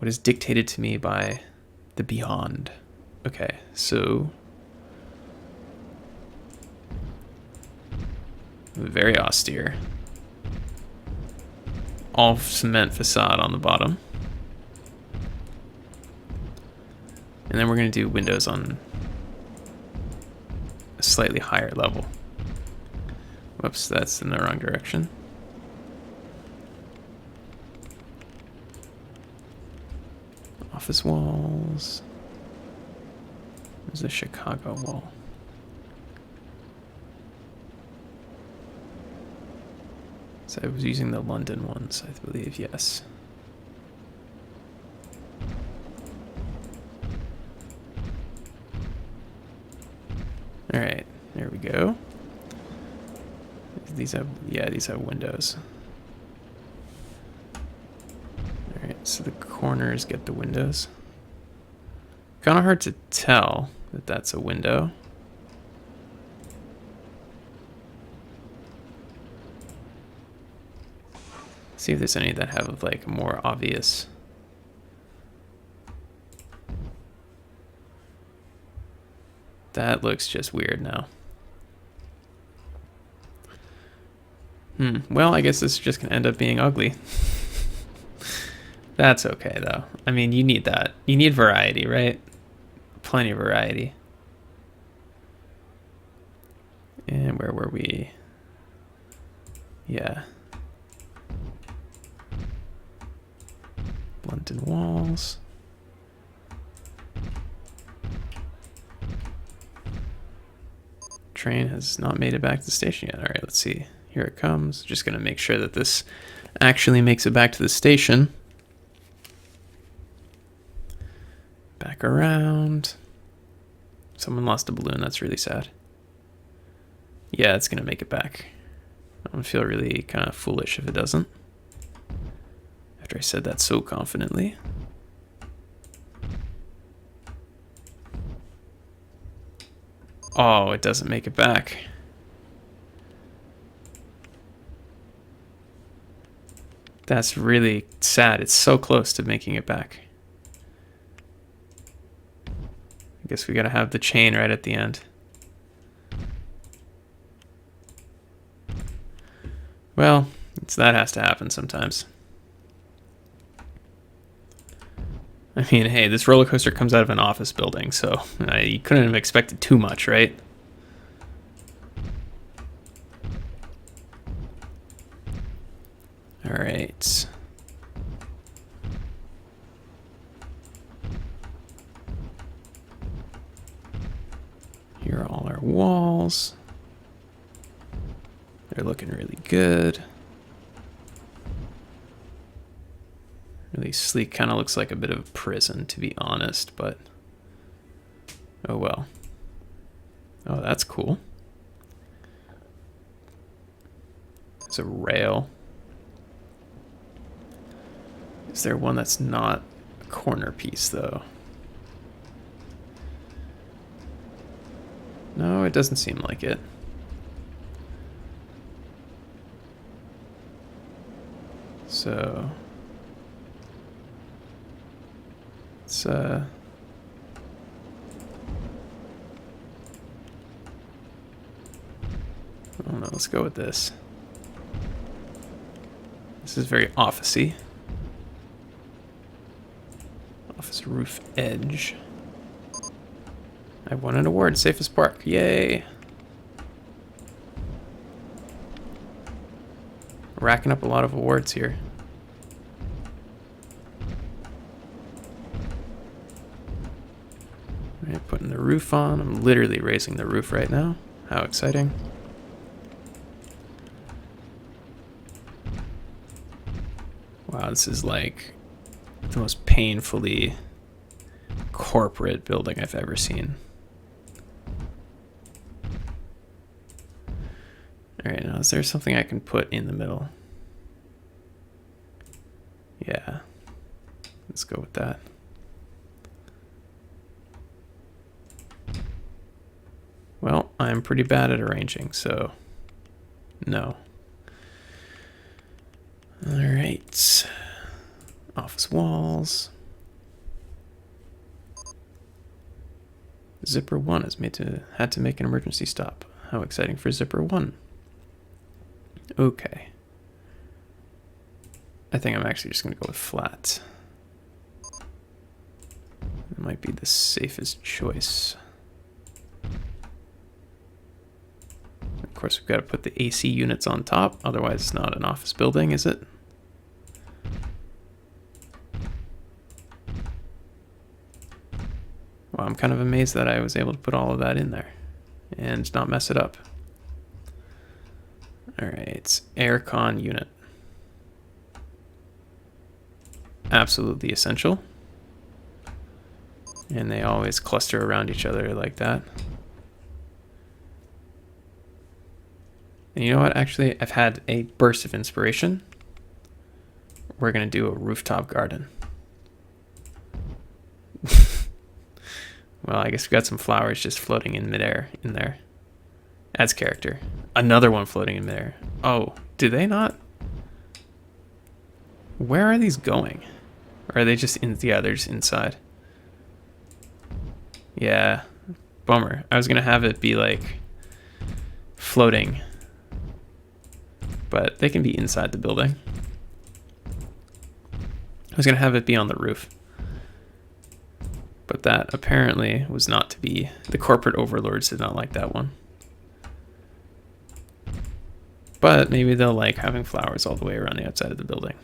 is dictated to me by the beyond. Okay, so very austere. All cement facade on the bottom. And then we're going to do windows on a slightly higher level. Whoops, that's in the wrong direction. Office walls. There's a Chicago wall. So I was using the London ones, I believe, yes. All right, there we go. These have, yeah, these have windows. All right, so the corners get the windows. Kind of hard to tell that that's a window. See if there's any that have like more obvious. That looks just weird now. Well, I guess this is just gonna end up being ugly. That's okay though. I mean, you need that. You need variety, right? Plenty of variety. And where were we? Yeah. London walls. Train has not made it back to the station yet. All right, let's see. Here it comes. Just gonna make sure that this actually makes it back to the station. Back around. Someone lost a balloon. That's really sad. Yeah, it's gonna make it back. I'm gonna feel really kind of foolish if it doesn't. After I said that so confidently. Oh, it doesn't make it back. That's really sad. It's so close to making it back. I guess we gotta have the chain right at the end. Well, that has to happen sometimes. I mean, hey, this roller coaster comes out of an office building, so you couldn't have expected too much, right? All right. Here are all our walls. They're looking really good. Really sleek, kind of looks like a bit of a prison, to be honest, but oh well. Oh, that's cool. There's a rail. Is there one that's not a corner piece, though? No, it doesn't seem like it. So it's I don't know, let's go with this. This is very office-y. Office roof edge. I won an award, safest park, yay! Racking up a lot of awards here. All right, putting the roof on. I'm literally raising the roof right now. How exciting. Wow, this is like the most painfully corporate building I've ever seen. All right, now is there something I can put in the middle? Yeah, let's go with that. Well, I'm pretty bad at arranging, so no. All right. office walls. Zipper 1 has had to make an emergency stop. How exciting for Zipper 1. Okay. I think I'm actually just going to go with flat. It might be the safest choice. Of course, we've got to put the AC units on top, otherwise it's not an office building, is it? Well, I'm kind of amazed that I was able to put all of that in there and not mess it up. Alright, aircon unit. Absolutely essential. And they always cluster around each other like that. And you know what? Actually, I've had a burst of inspiration. We're going to do a rooftop garden. Well, I guess we've got some flowers just floating in midair in there. Adds character. Another one floating in midair. Oh, do they not? Where are these going? Or are they just in? Yeah, they're just inside. Yeah, bummer. I was going to have it be like floating, but they can be inside the building. I was going to have it be on the roof, but that apparently was not to be. The corporate overlords did not like that one. But maybe they'll like having flowers all the way around the outside of the building.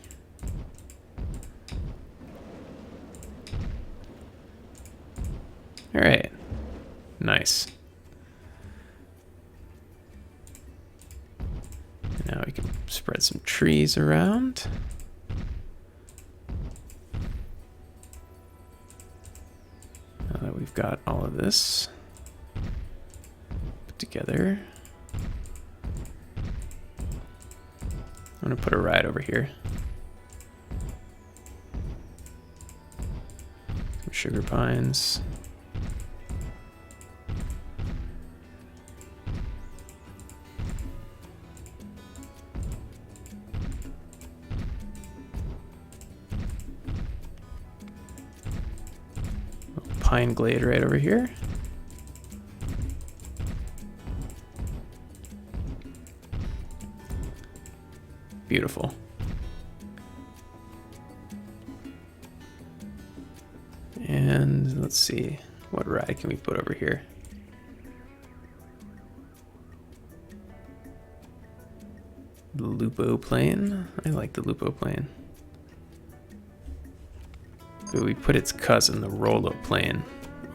All right, nice. Now we can spread some trees around. Now that we've got all of this put together, I'm gonna put a ride over here. Some sugar pines. Pine glade right over here. Beautiful. And let's see, what ride can we put over here? The Lupo plane. I like the Lupo plane. But we put its cousin, the Rollo plane,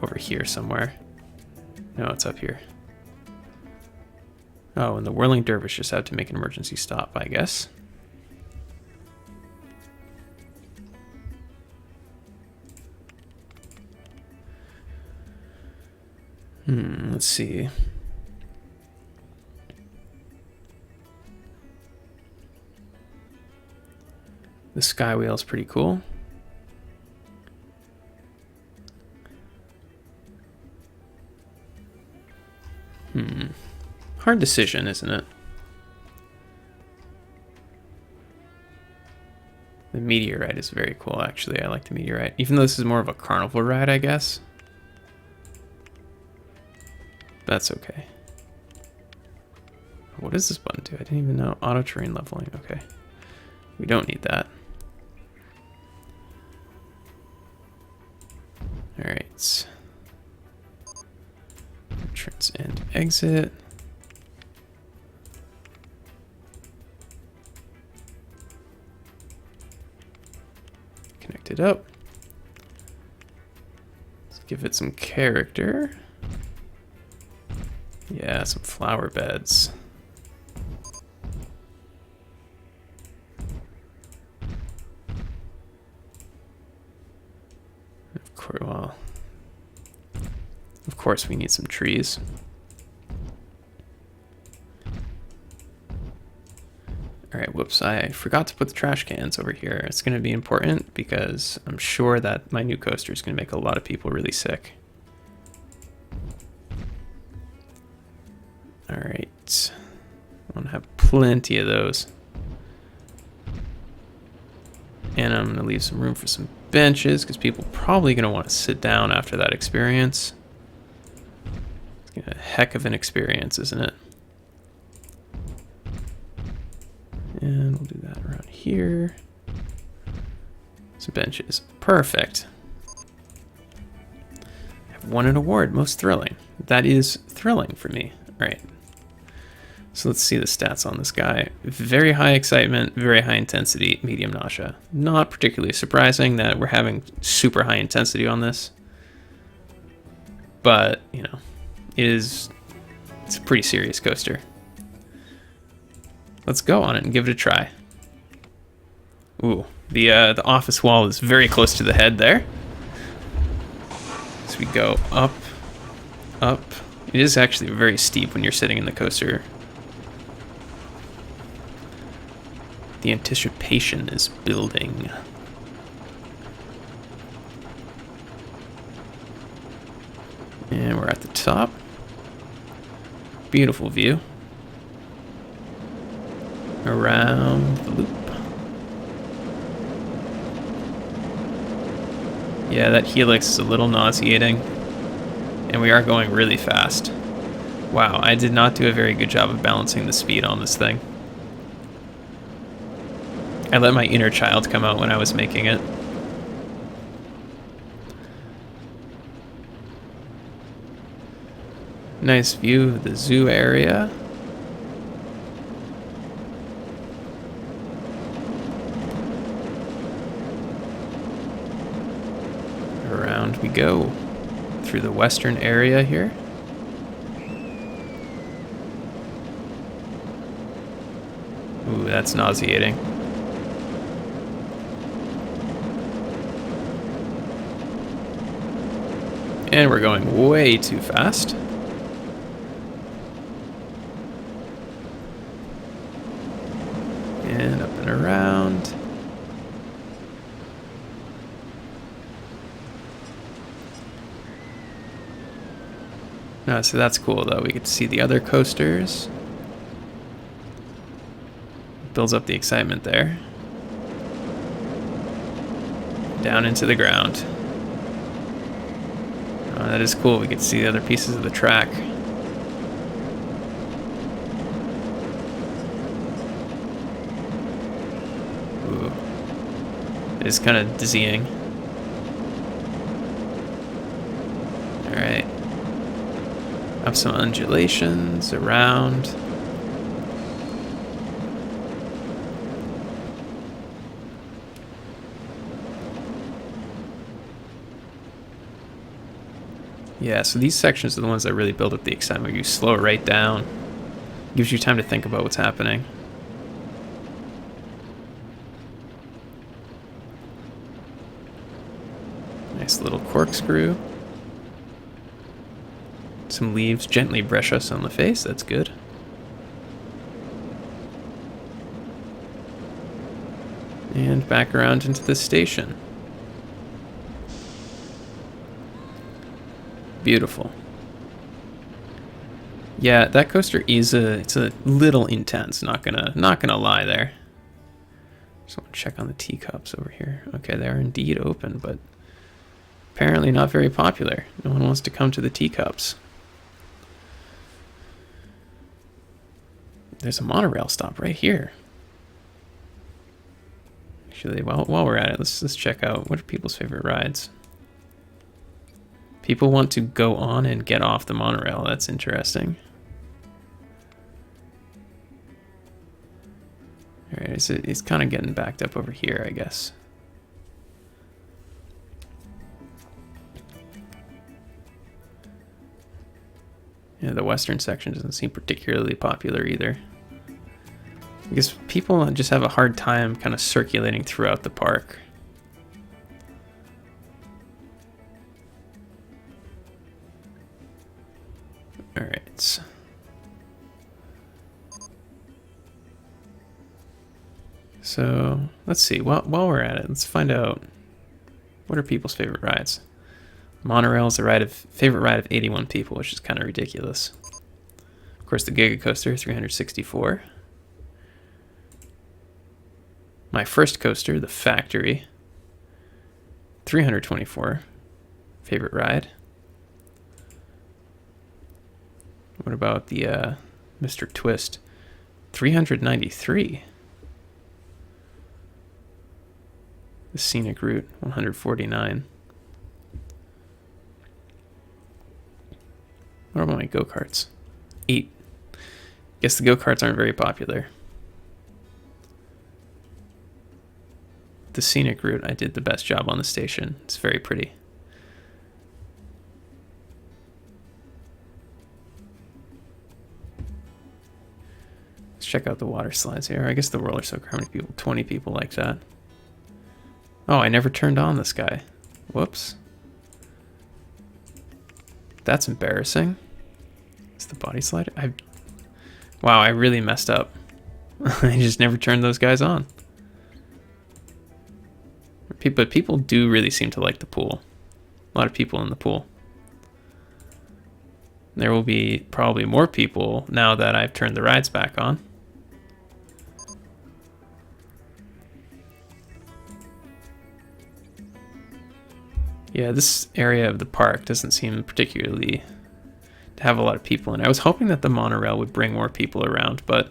over here somewhere. No, it's up here. Oh, and the Whirling Dervish just had to make an emergency stop, I guess. Let's see. The Skywheel is pretty cool. Hard decision, isn't it? The Meteorite is very cool, actually. I like the Meteorite. Even though this is more of a carnival ride, I guess. That's okay. What does this button do? I didn't even know. Auto terrain leveling. Okay. We don't need that. Alright. Entrance and exit. Connect it up. Let's give it some character. Yeah, some flower beds. Of course we need some trees. Alright, whoops, I forgot to put the trash cans over here. It's going to be important because I'm sure that my new coaster is going to make a lot of people really sick. Alright, I want to have plenty of those. And I'm going to leave some room for some benches because people are probably going to want to sit down after that experience. It's a heck of an experience, isn't it? And we'll do that around here. Some benches. Perfect. I've won an award, most thrilling. That is thrilling for me. All right. So let's see the stats on this guy. Very high excitement, very high intensity, medium nausea. Not particularly surprising that we're having super high intensity on this. But, you know, it's a pretty serious coaster. Let's go on it and give it a try. Ooh, the office wall is very close to the head there. So we go up, up. It is actually very steep when you're sitting in the coaster. The anticipation is building. And we're at the top. Beautiful view. Around the loop. Yeah, that helix is a little nauseating. And we are going really fast. Wow, I did not do a very good job of balancing the speed on this thing. I let my inner child come out when I was making it. Nice view of the zoo area. Around we go through the western area here. Ooh, that's nauseating. And we're going way too fast. And up and around. No, so that's cool though. We get to see the other coasters. Builds up the excitement there. Down into the ground. Oh, that is cool. We get to see the other pieces of the track. Ooh. It is kind of dizzying. Alright. Up some undulations around. Yeah, so these sections are the ones that really build up the excitement. You slow it right down. Gives you time to think about what's happening. Nice little corkscrew. Some leaves gently brush us on the face. That's good. And back around into the station. Beautiful. Yeah, that coaster is it's a little intense, not gonna lie there. Just want to check on the teacups over here. Okay, they are indeed open, but apparently not very popular. No one wants to come to the teacups. There's a monorail stop right here. Actually, while we're at it, let's check out what are people's favorite rides. People want to go on and get off the monorail. That's interesting. All right, it's kind of getting backed up over here, I guess. Yeah, the western section doesn't seem particularly popular either. I guess people just have a hard time kind of circulating throughout the park. All right. So let's see. While we're at it, let's find out what are people's favorite rides. Monorail is the favorite ride of 81 people, which is kind of ridiculous. Of course, the Giga Coaster, 364. My first coaster, the Factory, 324. Favorite ride. What about the Mr. Twist? 393. The Scenic Route, 149. What about my go-karts? 8. Guess the go-karts aren't very popular. The Scenic Route, I did the best job on the station. It's very pretty. Let's check out the water slides here. I guess the roller soaker, how many people? 20 people like that. Oh, I never turned on this guy. Whoops. That's embarrassing. It's the body slide. Wow, I really messed up. I just never turned those guys on. But people do really seem to like the pool. A lot of people in the pool. There will be probably more people now that I've turned the rides back on. Yeah, this area of the park doesn't seem particularly to have a lot of people in it. I was hoping that the monorail would bring more people around, but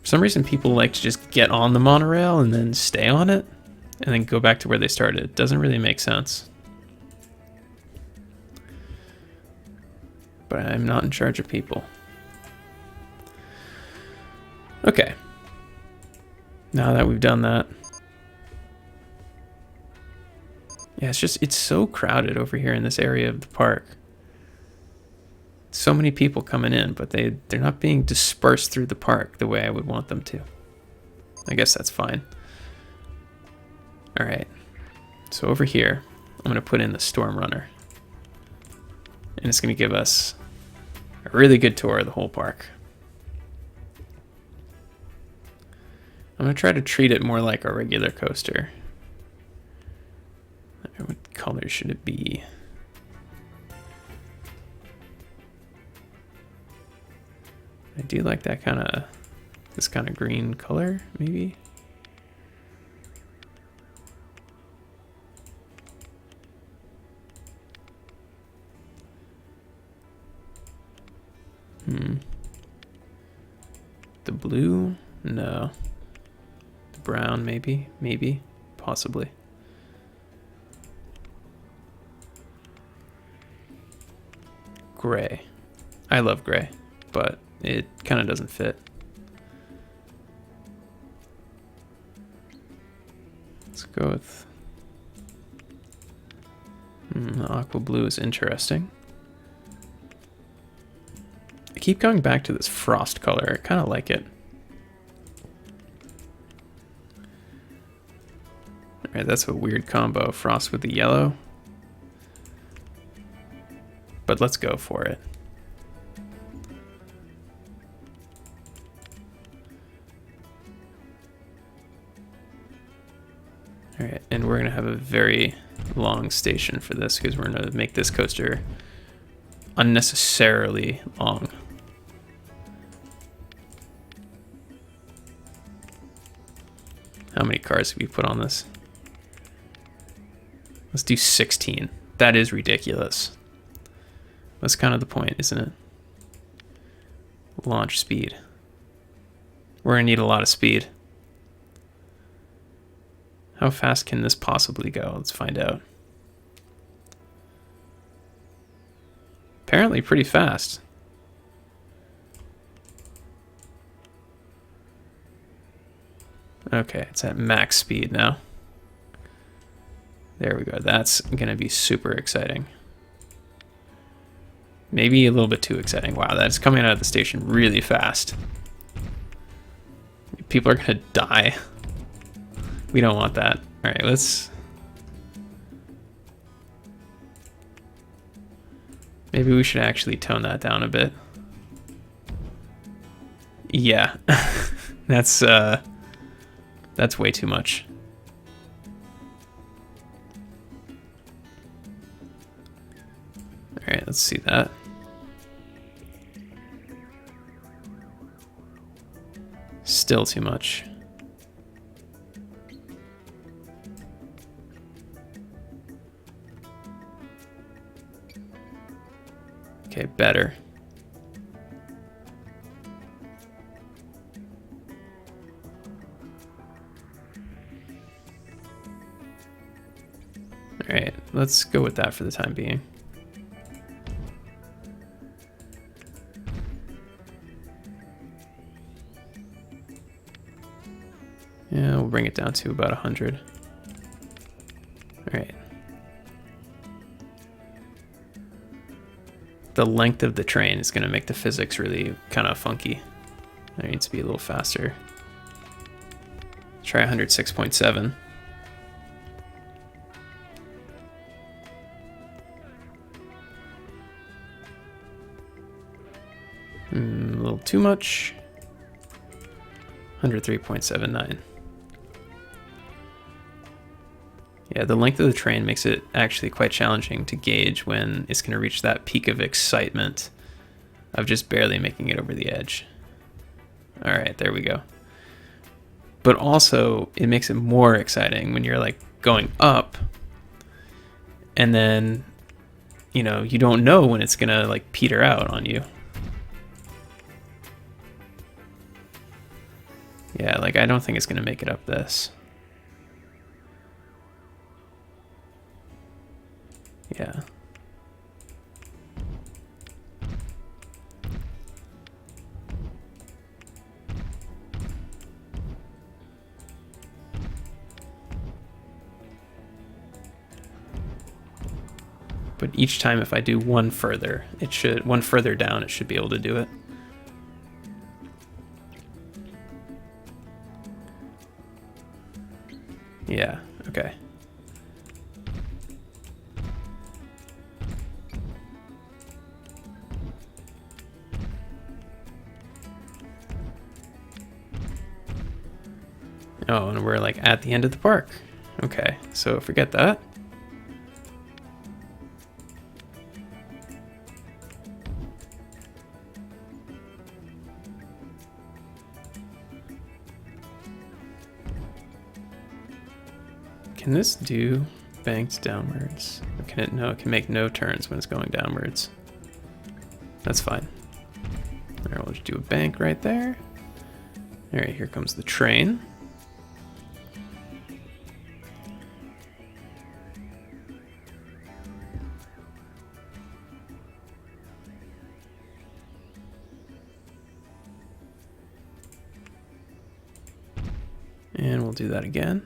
for some reason people like to just get on the monorail and then stay on it and then go back to where they started. It doesn't really make sense. But I'm not in charge of people. Okay. Now that we've done that. Yeah, it's so crowded over here in this area of the park. So many people coming in, but they're not being dispersed through the park the way I would want them to. I guess that's fine. All right. So over here, I'm going to put in the Storm Runner. And it's going to give us a really good tour of the whole park. I'm going to try to treat it more like a regular coaster. What color should it be? I do like that this kind of green color, maybe. The blue? No. The brown, maybe, possibly. Gray. I love gray, but it kind of doesn't fit. Let's go with the aqua blue is interesting. I keep going back to this frost color. I kind of like it. All right, that's a weird combo, frost with the yellow. But let's go for it. All right, and we're gonna have a very long station for this because we're gonna make this coaster unnecessarily long. How many cars have we put on this? Let's do 16. That is ridiculous. That's kind of the point, isn't it? Launch speed. We're gonna need a lot of speed. How fast can this possibly go? Let's find out. Apparently pretty fast. Okay, it's at max speed now. There we go. That's gonna be super exciting. Maybe a little bit too exciting. Wow, that's coming out of the station really fast. People are gonna die. We don't want that. All right, let's... Maybe we should actually tone that down a bit. Yeah, that's way too much. All right, let's see that. Still too much. Okay, better. All right, let's go with that for the time being. Yeah, we'll bring it down to about 100. All right. The length of the train is going to make the physics really kind of funky. It needs to be a little faster. Try 106.7. A little too much. 103.79. Yeah, the length of the train makes it actually quite challenging to gauge when it's going to reach that peak of excitement of just barely making it over the edge. All right, there we go. But also, it makes it more exciting when you're like going up and then, you know, you don't know when it's going to like peter out on you. Yeah, like I don't think it's going to make it up this. Yeah. But each time if I do one further down, it should be able to do it. Yeah, okay. Oh, and we're like at the end of the park. Okay, so forget that. Can this do banked downwards? Or can it? No, it can make no turns when it's going downwards. That's fine. All right, we'll just do a bank right there. All right, here comes the train. And we'll do that again.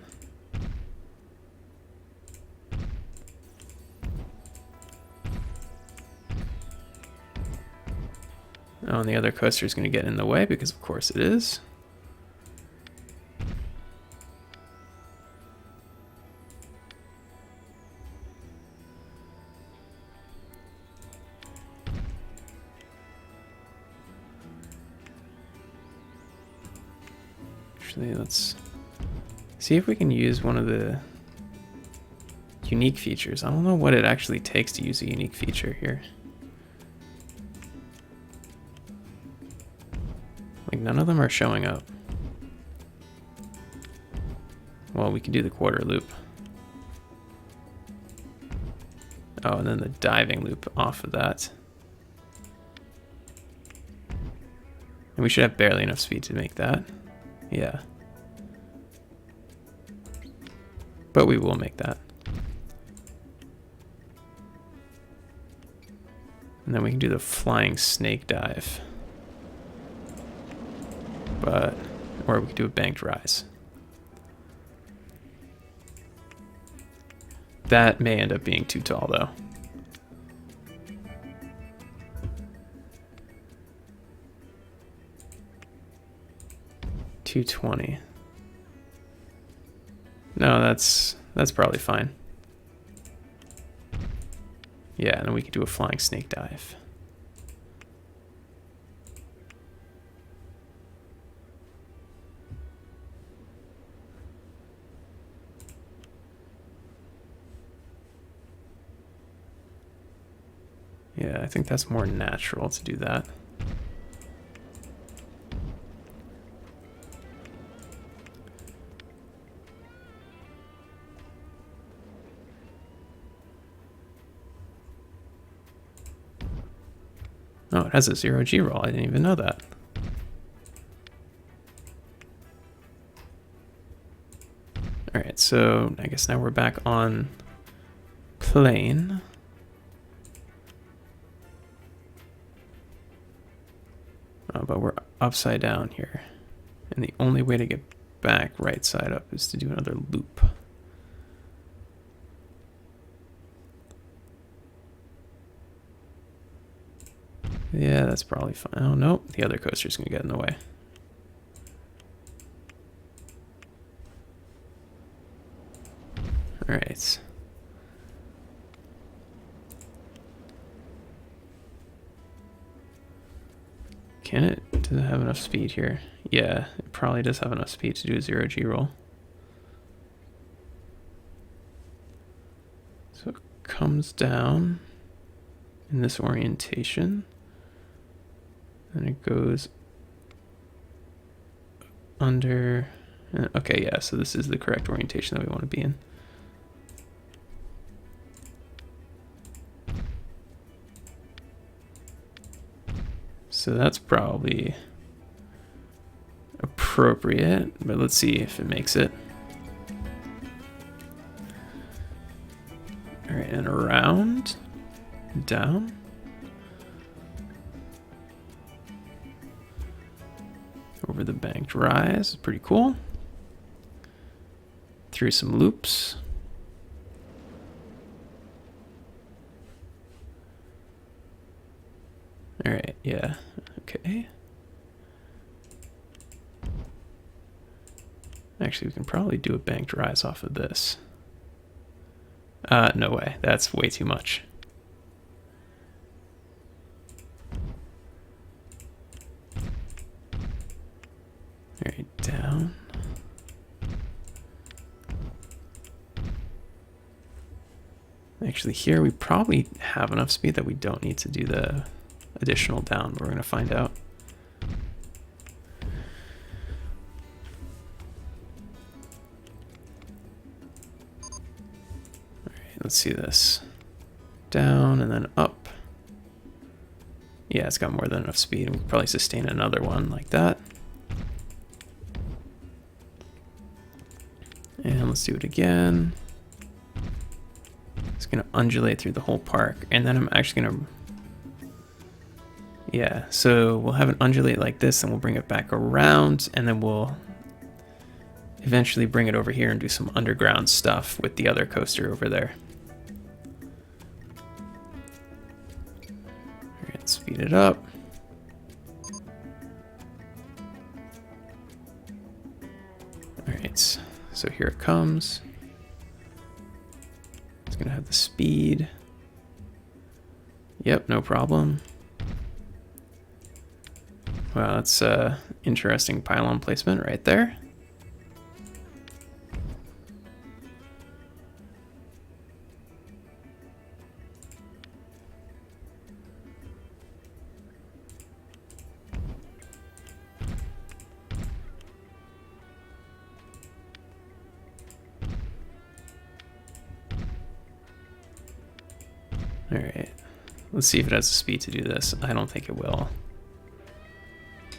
Oh, and the other coaster is going to get in the way because of course it is. Actually, let's see if we can use one of the unique features. I don't know what it actually takes to use a unique feature here. Like none of them are showing up. Well, we can do the quarter loop. Oh, and then the diving loop off of that. And we should have barely enough speed to make that. Yeah. But we will make that. And then we can do the flying snake dive. Or we could do a banked rise. That may end up being too tall though. $220. No, that's probably fine. Yeah, and then we could do a flying snake dive. Yeah, I think that's more natural to do that. Oh, it has a 0G roll. I didn't even know that. Alright, so I guess now we're back on plane. Oh, but we're upside down here. And the only way to get back right side up is to do another loop. Yeah, that's probably fine. Oh, no, the other coaster's gonna get in the way. All right. Can it? Does it have enough speed here? Yeah, it probably does have enough speed to do a 0G roll. So it comes down in this orientation. And it goes under. Okay, yeah, so this is the correct orientation that we want to be in. So that's probably appropriate, but let's see if it makes it. All right, and around, down. Over the banked rise, pretty cool. Through some loops. All right, yeah, okay. Actually, we can probably do a banked rise off of this. No way, that's way too much. All right, down. Actually, here we probably have enough speed that we don't need to do the additional down, but we're going to find out. All right, let's see this. Down and then up. Yeah, it's got more than enough speed. We can probably sustain another one like that. And let's do it again. It's going to undulate through the whole park. And then I'm actually going to... Yeah, so we'll have it undulate like this, and we'll bring it back around, and then we'll eventually bring it over here and do some underground stuff with the other coaster over there. All right, speed it up. All right, so here it comes. It's gonna have the speed. Yep, no problem. Wow, that's interesting pylon placement right there. All right, let's see if it has the speed to do this. I don't think it will.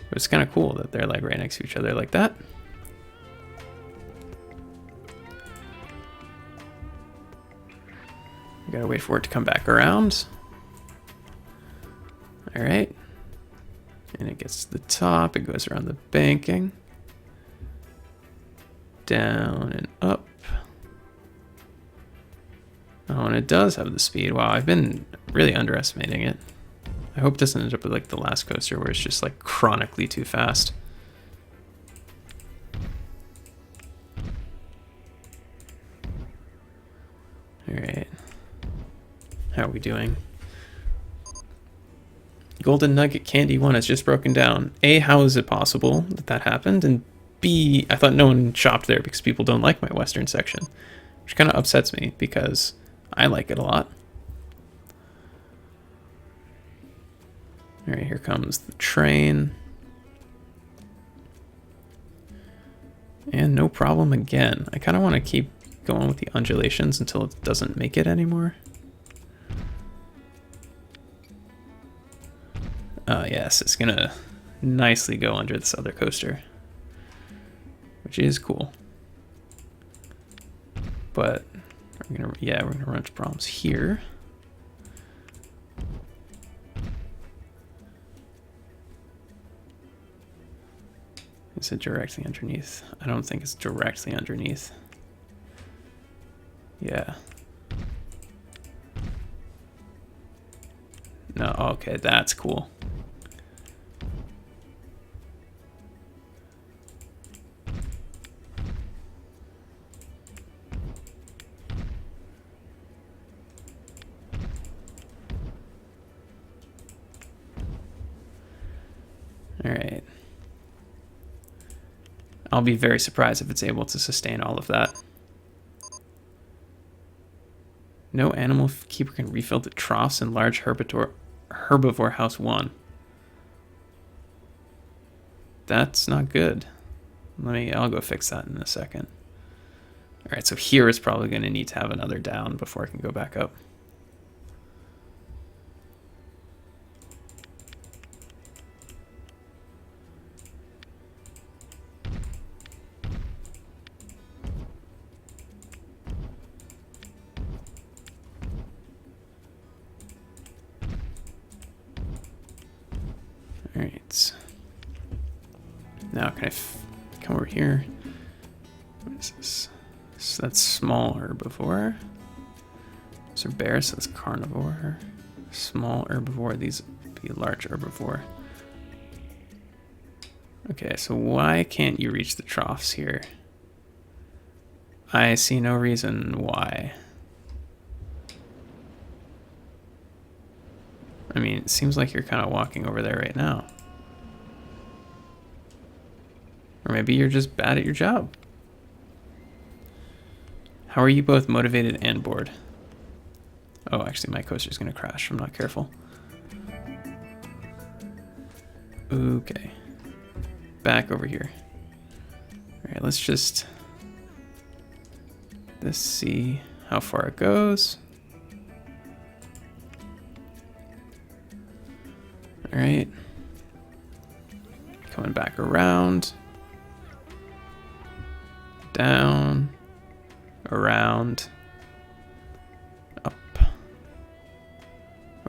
But it's kind of cool that they're like right next to each other like that. We gotta wait for it to come back around. All right. And it gets to the top, it goes around the banking. Down and up. Oh, and it does have the speed. Wow, I've been really underestimating it. I hope it doesn't end up with like the last coaster where it's just like chronically too fast. All right. How are we doing? Golden Nugget Candy 1 has just broken down. A, how is it possible that that happened? And B, I thought no one shopped there because people don't like my Western section, which kind of upsets me because I like it a lot. All right, here comes the train. And no problem again. I kind of want to keep going with the undulations until it doesn't make it anymore. yes, it's gonna nicely go under this other coaster, which is cool. But we're gonna run into problems here. Is it directly underneath? I don't think it's directly underneath. Yeah. No, okay, that's cool. All right. I'll be very surprised if it's able to sustain all of that. No animal keeper can refill the troughs in large herbivore house 1. That's not good. I'll go fix that in a second. All right, so here is probably going to need to have another down before I can go back up. All right. Now can I come over here? What is this? So that's small herbivore. So bear, so that's carnivore. Small herbivore, these would be large herbivore. Okay, so why can't you reach the troughs here? I see no reason why. I mean, it seems like you're kind of walking over there right now. Or maybe you're just bad at your job. How are you both motivated and bored? Oh, actually, my coaster's going to crash if I'm not careful. Okay. Back over here. All right, let's see how far it goes. All right. Coming back around. Down. Around. Up.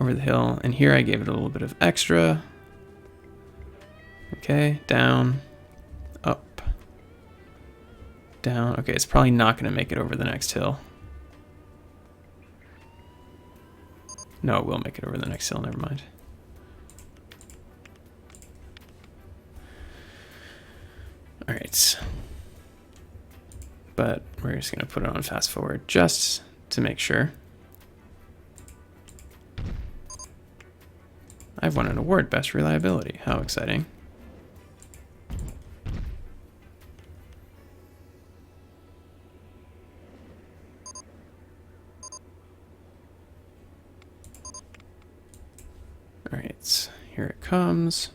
Over the hill. And here I gave it a little bit of extra. Okay, down. Up. Down. Okay, it's probably not going to make it over the next hill. No, it will make it over the next hill. Never mind. All right. But we're just going to put it on fast forward just to make sure. I've won an award, Best Reliability. How exciting. All right, here it comes.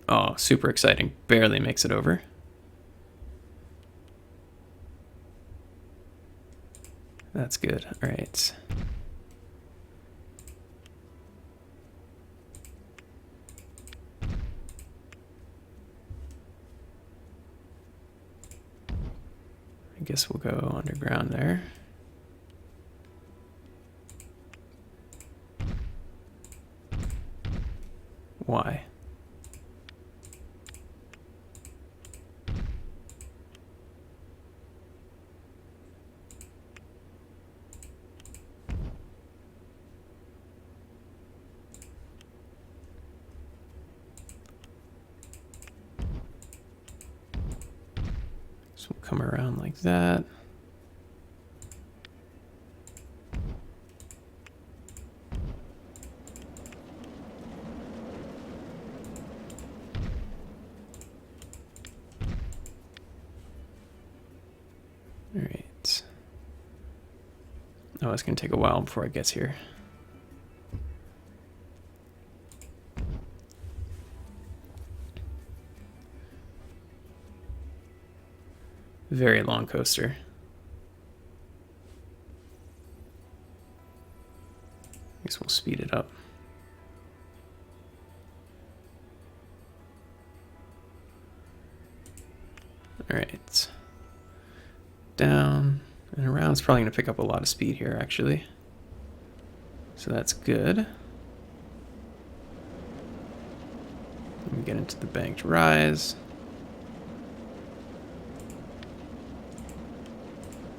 Oh, super exciting. Barely makes it over. That's good. All right. I guess we'll go underground there. Why? So we'll come around like that. All right. Oh, it's going to take a while before it gets here. Very long coaster. I guess we'll speed it up. All right. Down and around. It's probably going to pick up a lot of speed here, actually. So that's good. Let me get into the banked rise.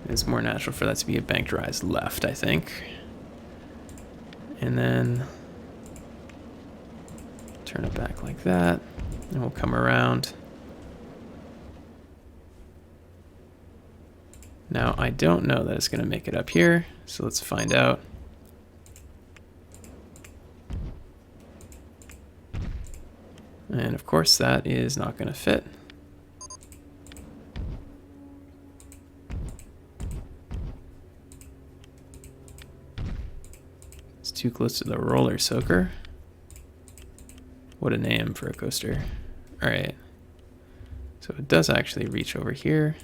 It's more natural for that to be a banked rise left, I think. And then turn it back like that. And we'll come around. Now, I don't know that it's going to make it up here, so let's find out. And of course, that is not going to fit. It's too close to the roller soaker. What a name for a coaster. All right. So it does actually reach over here.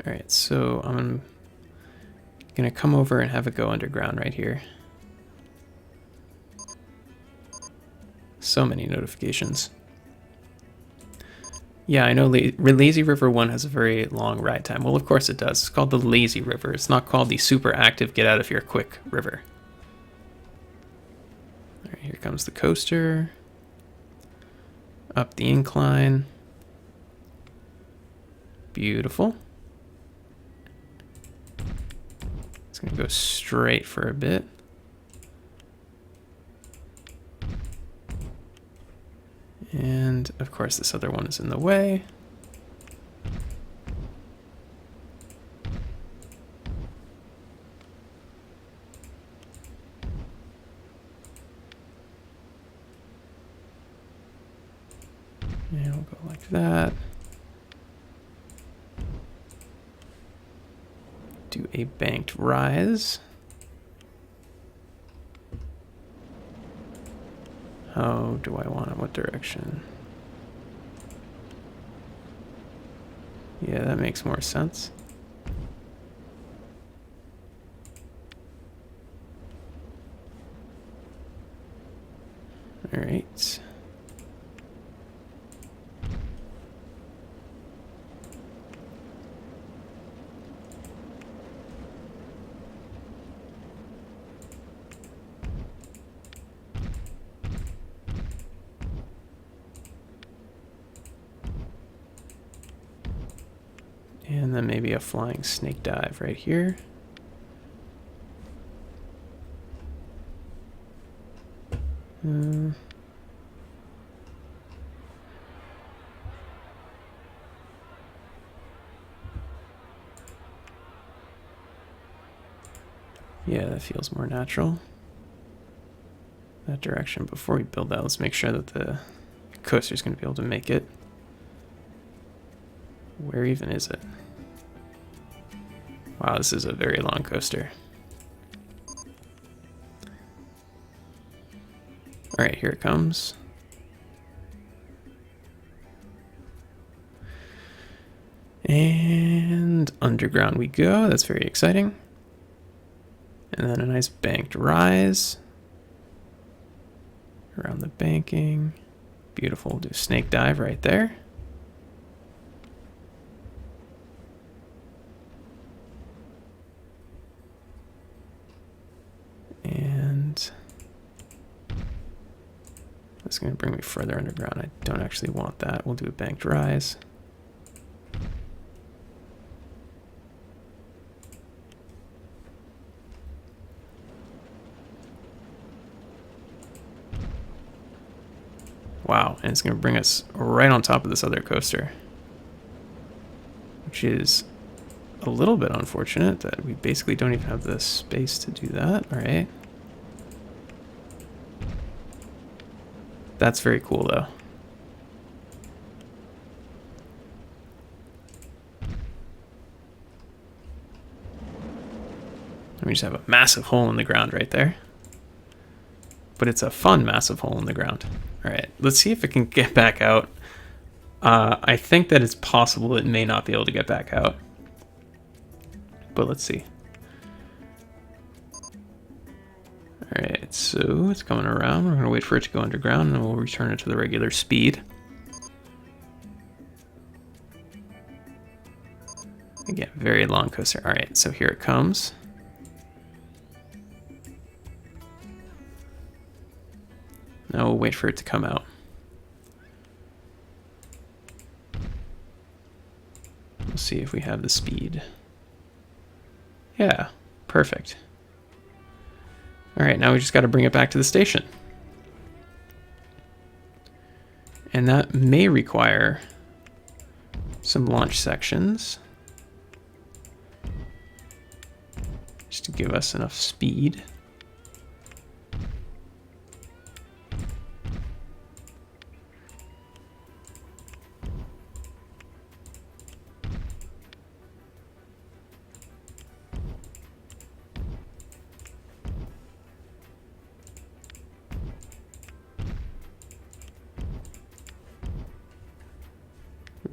All right, so I'm gonna come over and have it go underground right here. So many notifications. Yeah, I know Lazy River 1 has a very long ride time. Well, of course it does. It's called the Lazy River. It's not called the super active get out of here quick river. All right, here comes the coaster. Up the incline. Beautiful. It's gonna go straight for a bit. And of course this other one is in the way. And we'll go like that. Do a banked rise. How do I want it? What direction? Yeah, that makes more sense. All right. And then maybe a flying snake dive right here. Yeah, that feels more natural. That direction. Before we build that, let's make sure that the coaster's going to be able to make it. Where even is it? Wow, this is a very long coaster. All right, here it comes. And underground we go. That's very exciting. And then a nice banked rise. Around the banking. Beautiful. Do a snake dive right there. And that's going to bring me further underground. I don't actually want that. We'll do a banked rise. Wow, and it's going to bring us right on top of this other coaster, which is a little bit unfortunate that we basically don't even have the space to do that. All right. That's very cool, though. We just have a massive hole in the ground right there. But it's a fun massive hole in the ground. All right, let's see if it can get back out. I think that it's possible it may not be able to get back out. But let's see. All Alright, so it's coming around. We're going to wait for it to go underground and then we'll return it to the regular speed. Again, very long coaster. Alright, so here it comes. Now we'll wait for it to come out. We'll see if we have the speed. Yeah, perfect. Alright, now we just got to bring it back to the station. And that may require some launch sections, just to give us enough speed.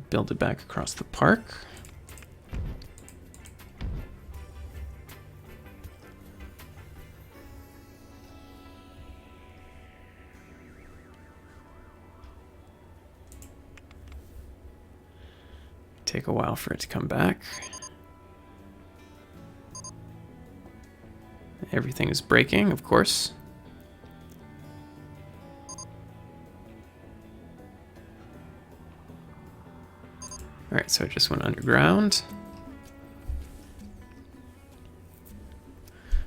Build it back across the park. Take a while for it to come back. Everything is breaking, of course. Alright, so it just went underground.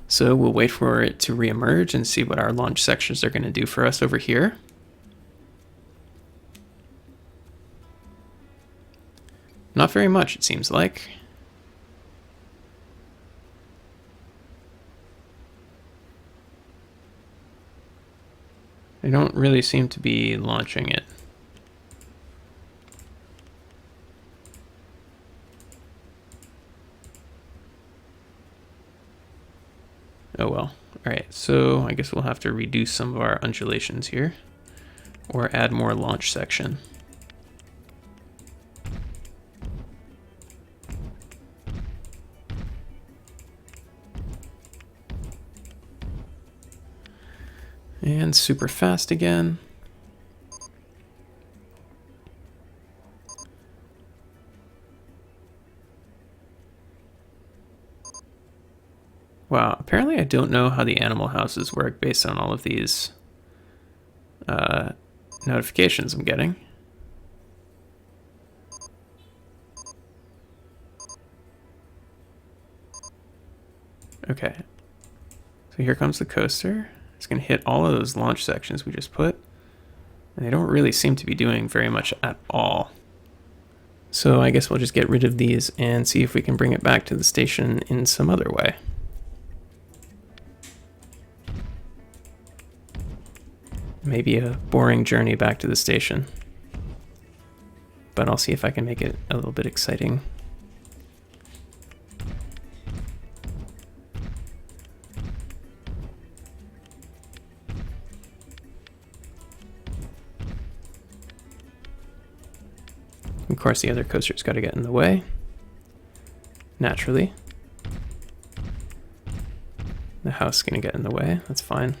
So we'll wait for it to reemerge and see what our launch sections are going to do for us over here. Not very much, it seems like. They don't really seem to be launching it. Oh well. Alright, so I guess we'll have to reduce some of our undulations here, or add more launch section. And super fast again. Wow, apparently I don't know how the animal houses work based on all of these notifications I'm getting. Okay, so here comes the coaster. It's going to hit all of those launch sections we just put, and they don't really seem to be doing very much at all. So I guess we'll just get rid of these and see if we can bring it back to the station in some other way. Maybe a boring journey back to the station, but I'll see if I can make it a little bit exciting. Of course, the other coaster's got to get in the way, naturally. The house is going to get in the way, that's fine.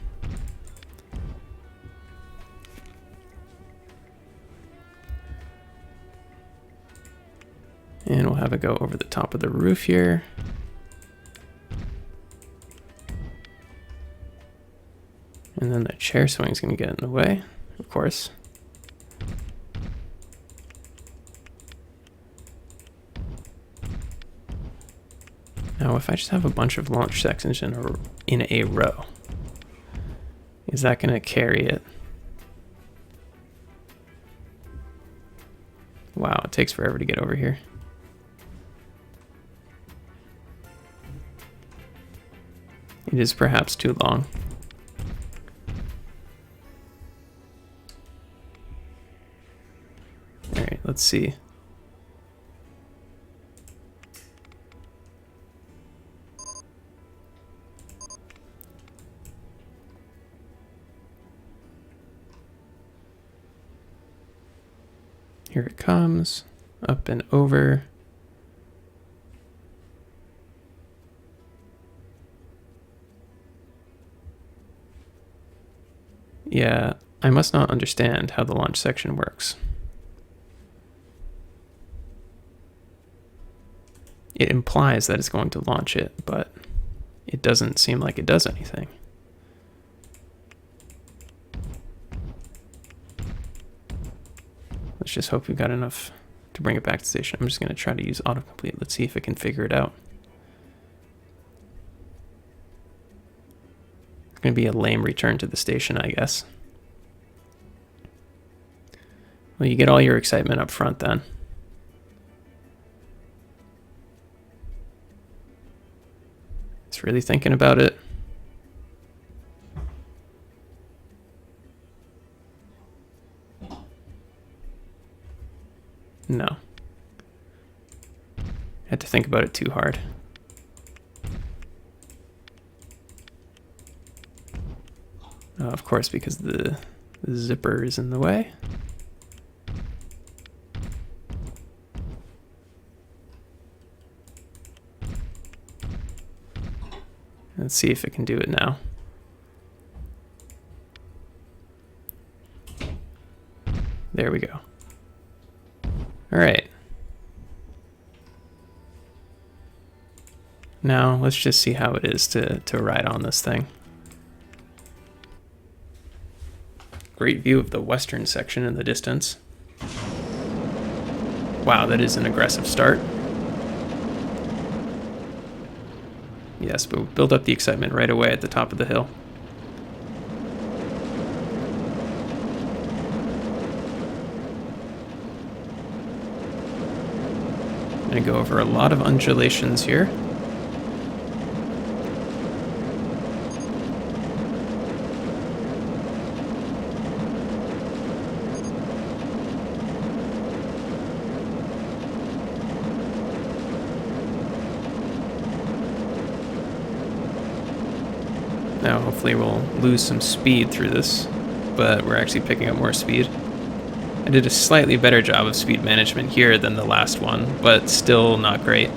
And we'll have it go over the top of the roof here. And then the chair swing is going to get in the way, of course. Now, if I just have a bunch of launch sections in a row, is that going to carry it? Wow, it takes forever to get over here. It is perhaps too long. All right, let's see. Here it comes, up and over. Yeah, I must not understand how the launch section works. It implies that it's going to launch it, but it doesn't seem like it does anything. Let's just hope we've got enough to bring it back to the station. I'm just going to try to use autocomplete. Let's see if it can figure it out. It's going to be a lame return to the station, I guess. Well, you get all your excitement up front then. It's really thinking about it. No. Had to think about it too hard. Of course, because the zipper is in the way. Let's see if it can do it now. There we go. All right. Now let's just see how it is to ride on this thing. Great view of the western section in the distance. Wow, that is an aggressive start. Yes, but we build up the excitement right away at the top of the hill. I'm going to go over a lot of undulations here. Now hopefully we'll lose some speed through this, but we're actually picking up more speed. I did a slightly better job of speed management here than the last one, but still not great.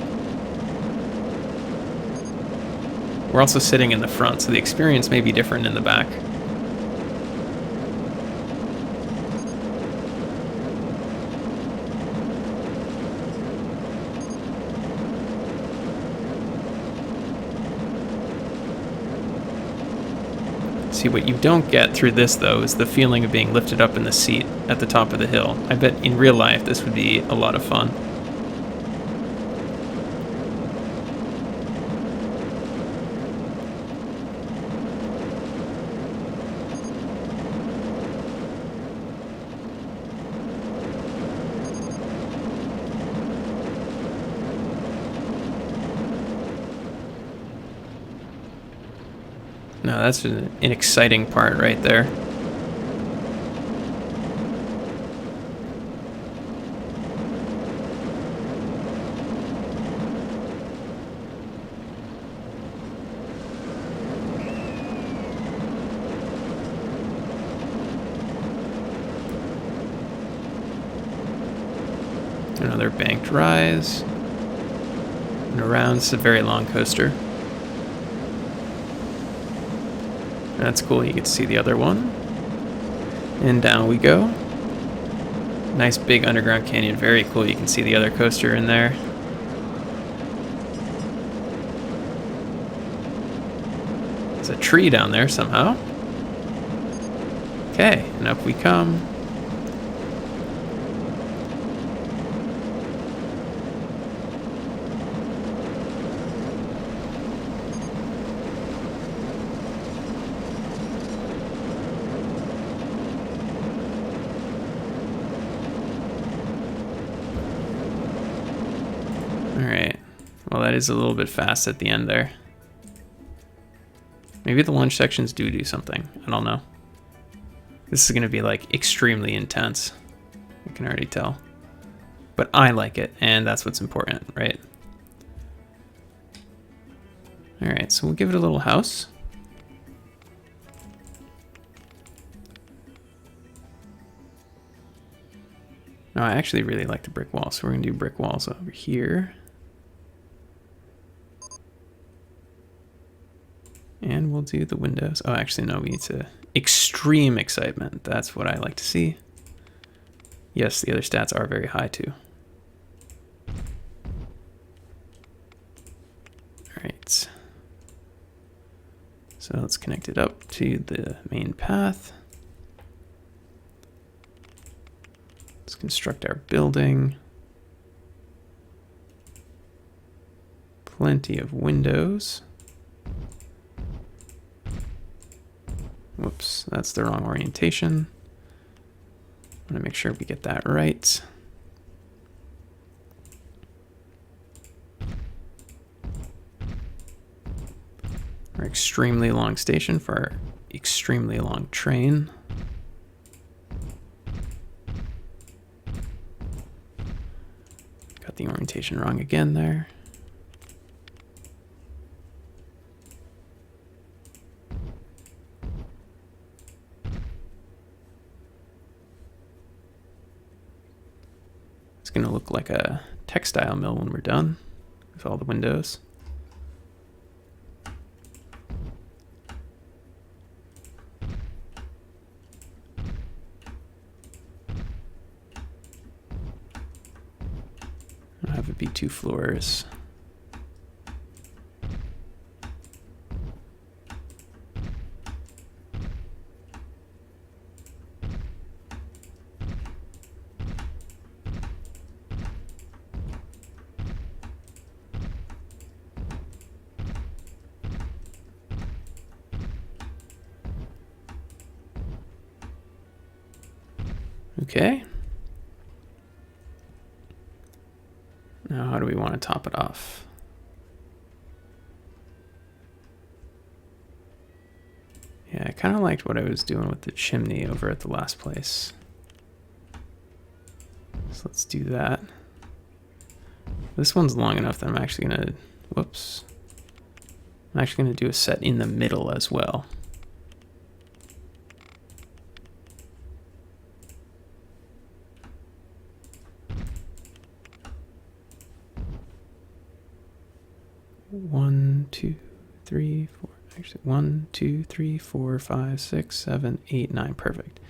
We're also sitting in the front, so the experience may be different in the back. See, what you don't get through this, though, is the feeling of being lifted up in the seat at the top of the hill. I bet in real life this would be a lot of fun. No, that's an exciting part right there. Another banked rise. And around, it's a very long coaster. That's cool, you get to see the other one. And down we go. Nice big underground canyon, very cool. You can see the other coaster in there. There's a tree down there somehow. Okay, and up we come. Alright, well that is a little bit fast at the end there. Maybe the launch sections do something, I don't know. This is going to be like extremely intense, I can already tell. But I like it, and that's what's important, right? Alright, so we'll give it a little house. No, I actually really like the brick walls, so we're going to do brick walls over here. And we'll do the windows. Oh, actually, no, we need to extreme excitement. That's what I like to see. Yes, the other stats are very high too. All right. So let's connect it up to the main path. Let's construct our building. Plenty of windows. Whoops, that's the wrong orientation. I want to make sure we get that right. Our extremely long station for our extremely long train. Got the orientation wrong again there. It's going to look like a textile mill when we're done with all the windows. I'll have it be 2 floors. Okay. Now, how do we want to top it off? Yeah, I kind of liked what I was doing with the chimney over at the last place. So let's do that. This one's long enough that I'm actually going to, whoops. I'm actually going to do a set in the middle as well. One, two, three, four. Actually, 1, 2, 3, 4, 5, 6, 7, 8, 9. Perfect.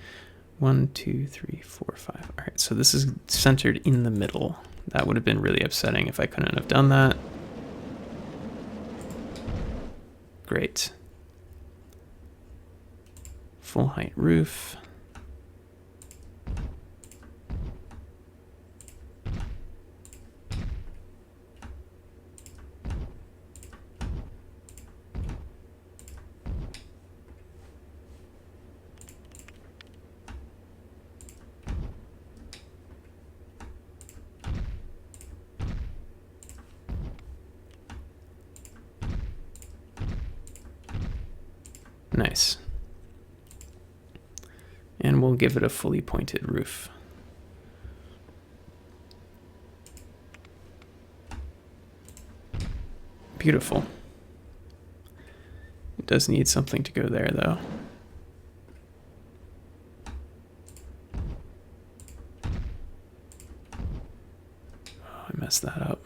1, 2, 3, 4, 5. All right, so this is centered in the middle. That would have been really upsetting if I couldn't have done that. Great. Full height roof. Nice. And we'll give it a fully pointed roof. Beautiful. It does need something to go there, though. Oh, I messed that up.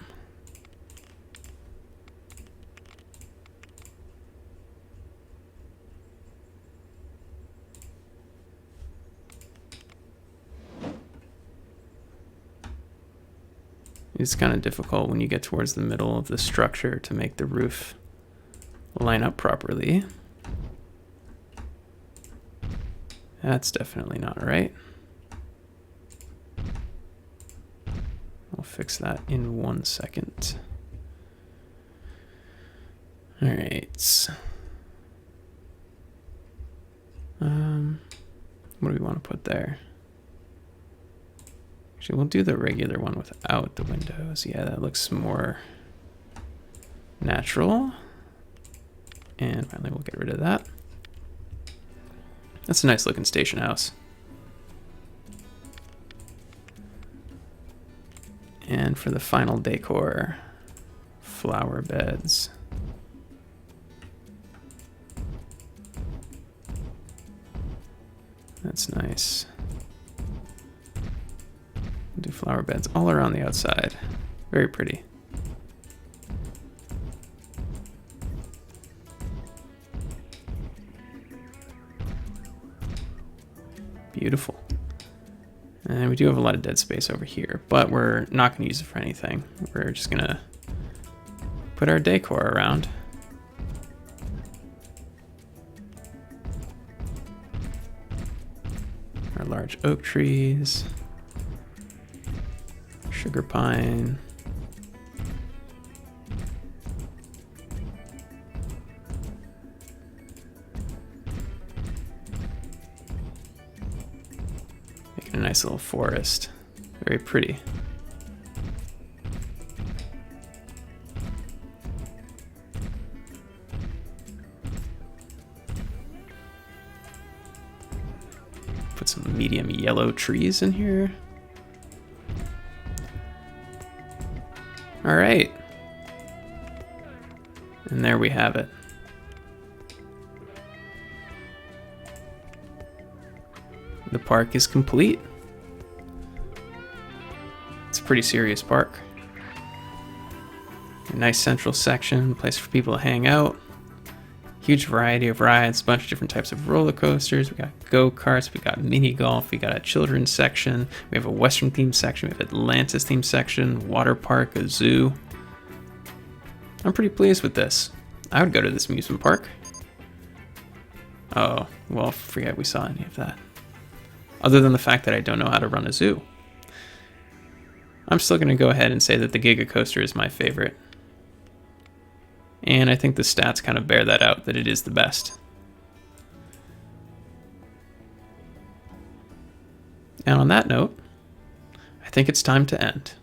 It's kind of difficult when you get towards the middle of the structure to make the roof line up properly. That's definitely not right. I'll fix that in 1 second. All right. What do we want to put there? Actually, we'll do the regular one without the windows. Yeah, that looks more natural. And finally, we'll get rid of that. That's a nice looking station house. And for the final decor, flower beds. That's nice. Do flower beds all around the outside. Very pretty. Beautiful. And we do have a lot of dead space over here, but we're not going to use it for anything. We're just going to put our decor around. Our large oak trees, sugar pine. Making a nice little forest. Very pretty. Put some medium yellow trees in here. All right. And there we have it. The park is complete. It's a pretty serious park. A nice central section, place for people to hang out. Huge variety of rides, a bunch of different types of roller coasters. We got go-karts, we got mini golf, we got a children's section, we have a Western themed section, we have Atlantis themed section, water park, a zoo. I'm pretty pleased with this. I would go to this amusement park. Oh, well, forget we saw any of that. Other than the fact that I don't know how to run a zoo. I'm still going to go ahead and say that the Giga Coaster is my favorite. And I think the stats kind of bear that out, that it is the best. And on that note, I think it's time to end.